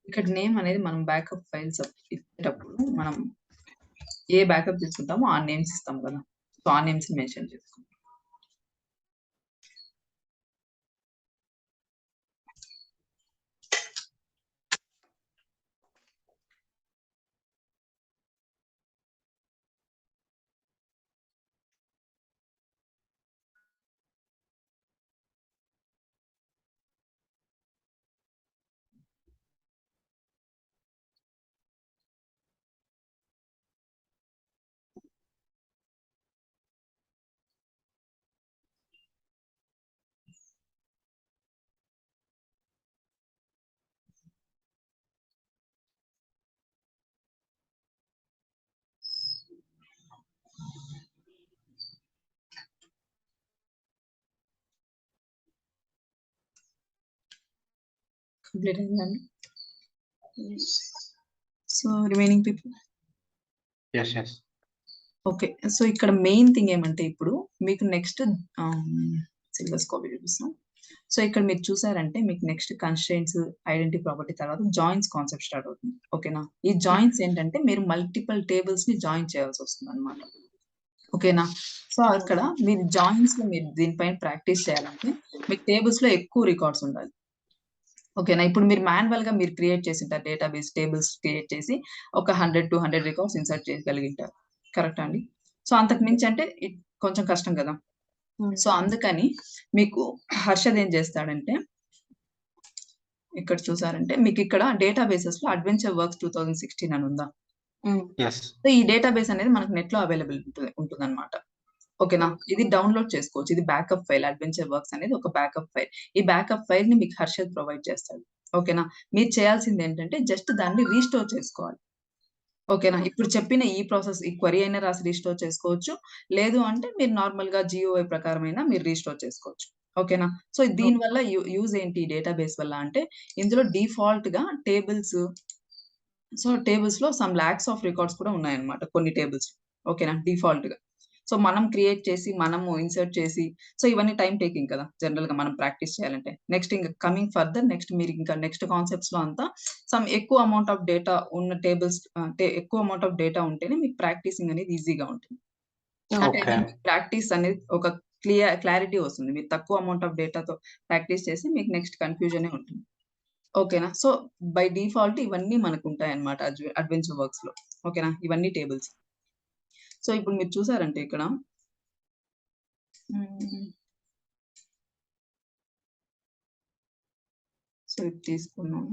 ఇక్కడ నేమ్ అనేది మనం బ్యాకప్ ఫైల్స్ ఇచ్చేటప్పుడు మనం ఏ బ్యాకప్ తీసుకుంటామో ఆ నేమ్స్ ఇస్తాం కదా. సో ఆ నేమ్స్ మెన్షన్ చేసుకుంటాం. కంప్లీట్ అయిందండి. So remaining people yes yes okay. So ఇక్కడ మెయిన్ థింగ్ ఏమంటే ఇప్పుడు మీకు నెక్స్ట్ సిలబస్ కాపీ చూపిస్తాం. సో ఇక్కడ మీరు చూసారంటే మీకు నెక్స్ట్ కన్స్ట్రెయింట్స్, ఐడెంటిటీ ప్రాపర్టీ తర్వాత జాయిన్స్ కాన్సెప్ట్ స్టార్ట్ అవుతుంది. ఓకేనా. ఈ జాయిన్స్ ఏంటంటే మీరు మల్టిపుల్ టేబుల్స్ ని జాయిన్ చేయాల్సి వస్తుంది అనమాట. ఓకేనా. సో అక్కడ మీరు జాయిన్స్ లో మీరు దీనిపైన ప్రాక్టీస్ చేయాలంటే మీకు టేబుల్స్ లో ఎక్కువ రికార్డ్స్ ఉండాలి. ఓకేనా. ఇప్పుడు మీరు మాన్యువల్ గా మీరు క్రియేట్ చేసింటారు డేటాబేస్ టేబుల్స్ క్రియేట్ చేసి ఒక 100-200 రికార్డ్స్ ఇన్సర్ట్ చేయగలిగింటారు. కరెక్టా అండి. సో అంతకు మించి అంటే కొంచెం కష్టం కదా. సో అందుకని మీకు హర్షద్ ఏం చేస్తాడంటే ఇక్కడ చూసారంటే మీకు ఇక్కడ డేటాబేసెస్ లో అడ్వెంచర్ వర్క్స్ 2016 అని ఉందా. ఎస్ సో ఈ డేటాబేస్ అనేది మనకు నెట్ లో అవైలబుల్ ఉంటుంది అనమాట. ఓకేనా. ఇది డౌన్లోడ్ చేసుకోవచ్చు. ఇది బ్యాకప్ ఫైల్. అడ్వెంచర్ వర్క్స్ అనేది ఒక బ్యాకప్ ఫైల్. ఈ బ్యాకప్ ఫైల్ ని మీకు హర్షద్ ప్రొవైడ్ చేస్తాడు. ఓకేనా. మీరు చేయాల్సింది ఏంటంటే జస్ట్ దాన్ని రీస్టోర్ చేసుకోవాలి. ఓకేనా. ఇప్పుడు చెప్పిన ఈ ప్రాసెస్ ఈ క్వరీ అయినా రాసి రీస్టోర్ చేసుకోవచ్చు. లేదు అంటే మీరు నార్మల్ గా GUI ప్రకారం అయినా మీరు రీస్టోర్ చేసుకోవచ్చు. ఓకేనా. సో దీని వల్ల యూజ్ ఏంటి డేటాబేస్ వల్ల అంటే ఇందులో డిఫాల్ట్ గా టేబుల్స్ లో సమ్ లాక్స్ ఆఫ్ రికార్డ్స్ కూడా ఉన్నాయన్నమాట కొన్ని టేబుల్స్. ఓకేనా. డిఫాల్ట్ గా. సో మనం క్రియేట్ చేసి మనము ఇన్సర్ట్ చేసి సో ఇవన్నీ టైం టేకింగ్ కదా జనరల్ గా మనం ప్రాక్టీస్ చేయాలంటే. నెక్స్ట్ ఇంకా కమింగ్ ఫర్దర్ నెక్స్ట్ మీరు ఇంకా నెక్స్ట్ కాన్సెప్ట్స్ లో అంతా సమ్ ఎక్కువ అమౌంట్ ఆఫ్ డేటా ఉన్న టేబుల్స్ ఎక్కువ అమౌంట్ ఆఫ్ డేటా ఉంటేనే మీకు ప్రాక్టీసింగ్ అనేది ఈజీగా ఉంటుంది. అంటే ఓకే ప్రాక్టీస్ అనేది ఒక క్లారిటీ వస్తుంది. మీరు తక్కువ అమౌంట్ ఆఫ్ డేటాతో ప్రాక్టీస్ చేసి మీకు నెక్స్ట్ కన్ఫ్యూజన్ ఉంటుంది. ఓకేనా. సో బై డిఫాల్ట్ ఇవన్నీ మనకు ఉంటాయి అన్నమాట అడ్వెంచర్ వర్క్స్ లో. ఓకేనా. ఇవన్నీ టేబుల్స్. సో ఇప్పుడు మీరు చూసారంటే ఇక్కడ సో ఇది తీసుకున్నాము.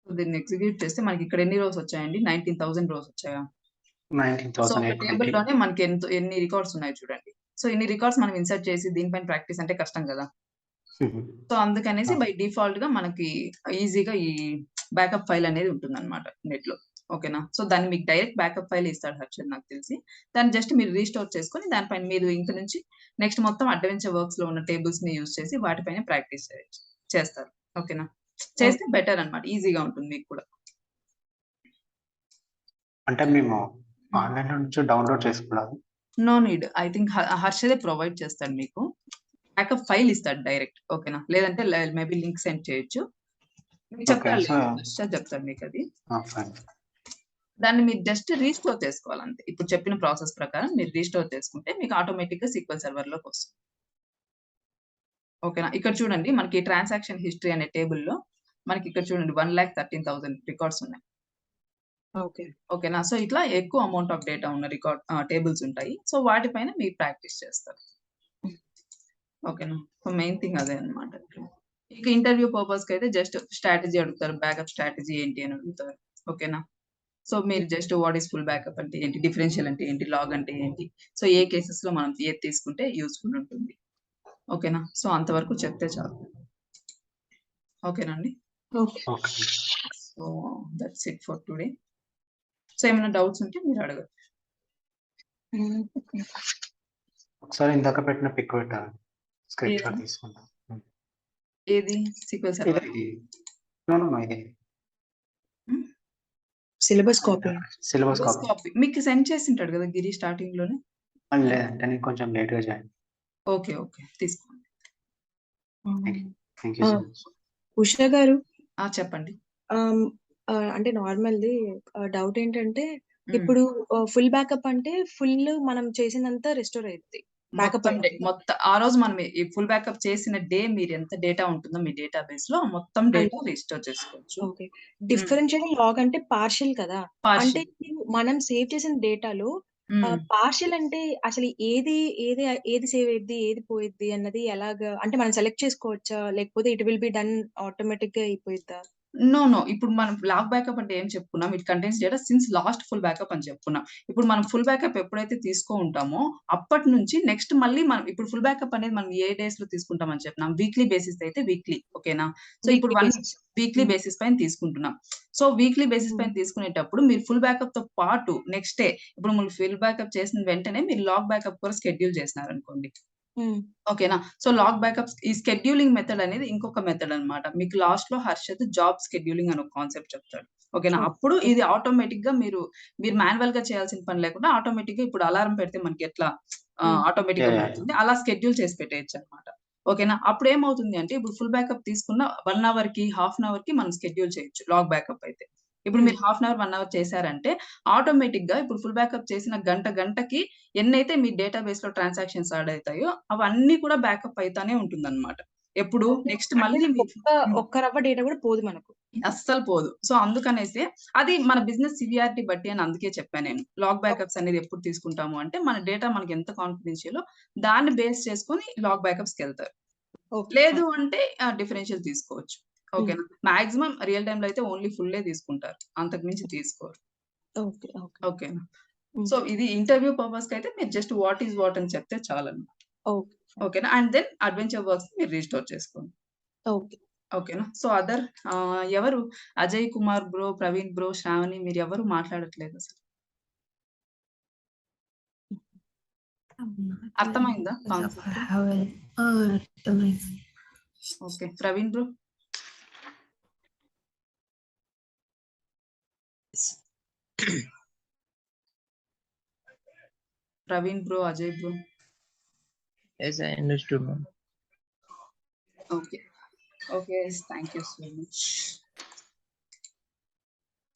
దీన్ని ఎగ్జిక్యూట్ చేస్తే మనకి ఇక్కడ ఎన్ని రోస్ వచ్చాయండి. 19,000 రోస్ వచ్చాయా. సో ఒక టేబుల్ 19,820 లోనే మనకి ఎన్ని రికార్డ్స్ ఉన్నాయి చూడండి. సో ఇన్ని రికార్డ్స్ మనం ఇన్సర్ట్ చేసి దీనిపైన ప్రాక్టీస్ అంటే కష్టం కదా. సో అందుకనేసి బై డిఫాల్ట్ గా మనకి ఈజీగా ఈ బ్యాకప్ ఫైల్ అనేది ఉంటుంది అనమాట నెట్ లో. ఓకేనా. సో దాన్ని మీకు డైరెక్ట్ బ్యాకప్ ఫైల్ ఇస్తాడు హర్షద్ నాకు తెలిసి. దాన్ని జస్ట్ మీరు రీస్టోర్ చేసుకొని దానిపైన మీరు ఇంక నుంచి నెక్స్ట్ మొత్తం అడ్వెంచర్ వర్క్స్ లో ఉన్న టేబుల్స్ ని యూజ్ చేసి వాటిపైన ప్రాక్టీస్ చేస్తారు. ఓకేనా. చేస్తే బెటర్ అన్నమాట. ఈజీగా ఉంటుంది మీకు కూడా. అంటే మేము ఆన్లైన్ నుంచి డౌన్లోడ్ చేసుకోవాలి. No need. ఐ థింక్ హర్షదే ప్రొవైడ్ చేస్తాడు మీకు. బ్యాకప్ ఫైల్ ఇస్తాడు డైరెక్ట్. ఓకేనా. లేదంటే మేబీ లింక్ సెండ్ చేయొచ్చు. మీకు చెప్తాడు. హర్షద్ చెప్తాడు మీకు అది. దాన్ని మీరు జస్ట్ రీస్టోర్ చేసుకోవాలి అంతే. ఇప్పుడు చెప్పిన ప్రాసెస్ ప్రకారం మీరు రీస్టోర్ చేసుకుంటే మీకు ఆటోమేటిక్ గా SQL సర్వర్ లోకి వస్తుంది. ఓకేనా. ఇక్కడ చూడండి మనకి ట్రాన్సాక్షన్ హిస్టరీ అనే టేబుల్ లో మనకి ఇక్కడ చూడండి 1,13,000 రికార్డ్స్ ఉన్నాయి. ఓకేనా. సో ఇట్లా ఎక్కువ అమౌంట్ ఆఫ్ డేటా ఉన్న రికార్డ్ టేబుల్స్ ఉంటాయి. సో వాటిపైన మీరు ప్రాక్టీస్ చేస్తారు. ఓకేనా. సో మెయిన్ థింగ్ అదే అన్నమాట. ఇక ఇంటర్వ్యూ పర్పస్‌కి అయితే జస్ట్ స్ట్రాటజీ అడుగుతారు. బ్యాకప్ స్ట్రాటజీ ఏంటి అని అడుగుతారు. ఓకేనా. సో మీరు just what is full backup అంటే ఏంటి? డిఫరెన్షియల్ అంటే ఏంటి? లాగ్ అంటే ఏంటి? సో ఏ కేసెస్‌లో మనం ఏది తీసుకుంటే యూజ్‌ఫుల్ ఉంటుంది. ఓకేనా. సో అంతవరకు చెప్తే చాలు. ఓకేనా అండి. Okay. Okay. So that's it for today. So ఏమైనా డౌట్స్ ఉంటే మీరు అడగచ్చు. ఒకసారి ఇందాక పెట్టిన పిక్ పెట్టాలి. స్క్రీన్ షాట్ ఏది? తీసుకుంటా. ఏది? Sequel server. ఇది నో ఇది syllabus copy. Syllabus copy. Copy మీకు సెండ్ చేసింటాడు కదా గిరి స్టార్టింగ్ లోనే. లేదంటే నేను కొంచెం లేట్‌గా జాయిన్. ఓకే. ఓకే. తీసుకోండి. Thank you so much. Usha గారు చెప్పండి. అంటే నార్మల్‌ది డౌట్ ఏంటంటే హ్మ్. ఇప్పుడు ఫుల్ బ్యాకప్ అంటే ఫుల్ మనం చేసిందంతా రెస్టోర్ అయిద్ది. బ్యాకప్ మొత్తం ఆ రోజు మనం ఈ ఫుల్ బ్యాకప్ చేసిన డే మీరు ఎంత డేటా ఉంటుందో మీ డేటాబేస్‌లో మొత్తం డేటా రిస్టోర్ చేసుకోవచ్చు. ఓకే. డిఫరెన్షియల్ లాగ్ అంటే పార్షియల్ కదా! అంటే పార్షియల్. ఇప్పుడు మనం సేవ్ చేసిన డేటాలో హ్మ్. పార్షియల్ అంటే అసలు ఏది సేవ్ అయిద్ది, ఏది పోయిద్ది అన్నది ఎలాగా అంటే మనం సెలెక్ట్ చేసుకోవచ్చా? లేకపోతే ఇట్ విల్ బి డన్ ఆటోమేటిక్‌గా అయిపోయిద్దా? నో. ఇప్పుడు మనం లాగ్ బ్యాకప్ అంటే ఏం చెప్పుకున్నాం? It contains data since last full backup అని చెప్పుకున్నాం. ఇప్పుడు మనం ఫుల్ బ్యాకప్ ఎప్పుడైతే ఉంటామో అప్పటి నుంచి నెక్స్ట్ మళ్ళీ మనం ఇప్పుడు ఫుల్ బ్యాకప్ అనేది మనం ఏ డేస్‌లో తీసుకుంటామని చెప్పినాం. వీక్లీ బేసిస్ అయితే వీక్లీ. ఓకేనా. సో ఇప్పుడు వీక్లీ బేసిస్ పైన తీసుకుంటున్నాం. సో వీక్లీ బేసిస్ పైన తీసుకునేటప్పుడు మీరు ఫుల్ బ్యాకప్‌తో పాటు నెక్స్ట్ డే ఇప్పుడు మీరు ఫుల్ బ్యాకప్ చేసిన వెంటనే మీరు లాగ్ బ్యాకప్ కూడా షెడ్యూల్ చేసినారనుకోండి. ఓకేనా. సో లాగ్ బ్యాకప్స్ ఈ షెడ్యూలింగ్ మెథడ్ అనేది ఇంకొక మెథడ్ అన్నమాట. మీకు లాస్ట్‌లో హర్షద్ జాబ్ షెడ్యూలింగ్ అని ఒక కాన్సెప్ట్ చెప్తాడు. ఓకేనా. అప్పుడు ఇది ఆటోమేటిక్‌గా మీరు మాన్యువల్‌గా చేయాల్సిన పని లేకుండా ఆటోమేటిక్‌గా ఇప్పుడు అలారం పెడితే మనకి ఎట్లా ఆటోమేటిక్‌గా పెడుతుంది. అలా షెడ్యూల్ చేసి పెట్టేయొచ్చన్నమాట. ఓకేనా. అప్పుడేమవుతుంది అంటే ఇప్పుడు ఫుల్ బ్యాకప్ తీసుకున్న 1 అవర్‌కి, హాఫ్ అన్ అవర్‌కి మనం షెడ్యూల్ చేయొచ్చు లాగ్ బ్యాకప్ అయితే. ఇప్పుడు మీరు హాఫ్ అన్ అవర్, 1 అవర్ చేశారంటే ఆటోమేటిక్‌గా ఇప్పుడు ఫుల్ బ్యాకప్ చేసిన గంటకి ఎన్నైతే మీ డేటాబేస్‌లో ట్రాన్సాక్షన్స్ యాడ్ అయితాయో అవన్నీ కూడా బ్యాకప్ అయితానే ఉంటుందన్నమాట. ఎప్పుడు నెక్స్ట్ మళ్ళీ ఒక్క రవ్వ డేటా కూడా పోదు మనకు. అస్సలు పోదు. సో అందుకనేసే అది మన బిజినెస్ సివియారిటీ బట్టి అని అందుకే చెప్పా నేను. లాగ్ బ్యాకప్స్ అనేది ఎప్పుడు తీసుకుంటాము అంటే మన డేటా మనకి ఎంత కాన్ఫిడెన్షియలో దాన్ని బేస్ చేసుకొని లాగ్ బ్యాకప్స్‌కెళ్తారు. లేదు అంటే డిఫరెన్షియల్ తీసుకోవచ్చు. ఓకేనా. మాక్సిమం రియల్ టైమ్‌లో అయితే ఓన్లీ ఫుల్లే తీసుకుంటారు. అంతకు మించి తీసుకోరు. ఓకే. ఓకే. ఓకేనా. సో ఇది ఇంటర్వ్యూ పర్పస్‌కైతే మీరు జస్ట్ వాట్ ఈస్ వాట్ అని చెప్తే చాలన్నమాట. ఓకే. ఓకేనా. అండ్ దెన్ అడ్వెంచర్ వర్క్స్ మీరు రీస్టోర్ చేసుకోండి. ఓకే. ఓకేనా. సో అదర్ ఎవరు అజయ్ కుమార్ బ్రో, ప్రవీణ్ బ్రో, శ్రావణి మీరెవరు మాట్లాడట్లేదు అసలు. అర్థమైందా కాన్సెప్ట్? అర్థమైంది. Okay. Praveen bro. Praveen bro, Ajay bro. Yes, I understood, ma'am. Okay. Okay, thank you so much.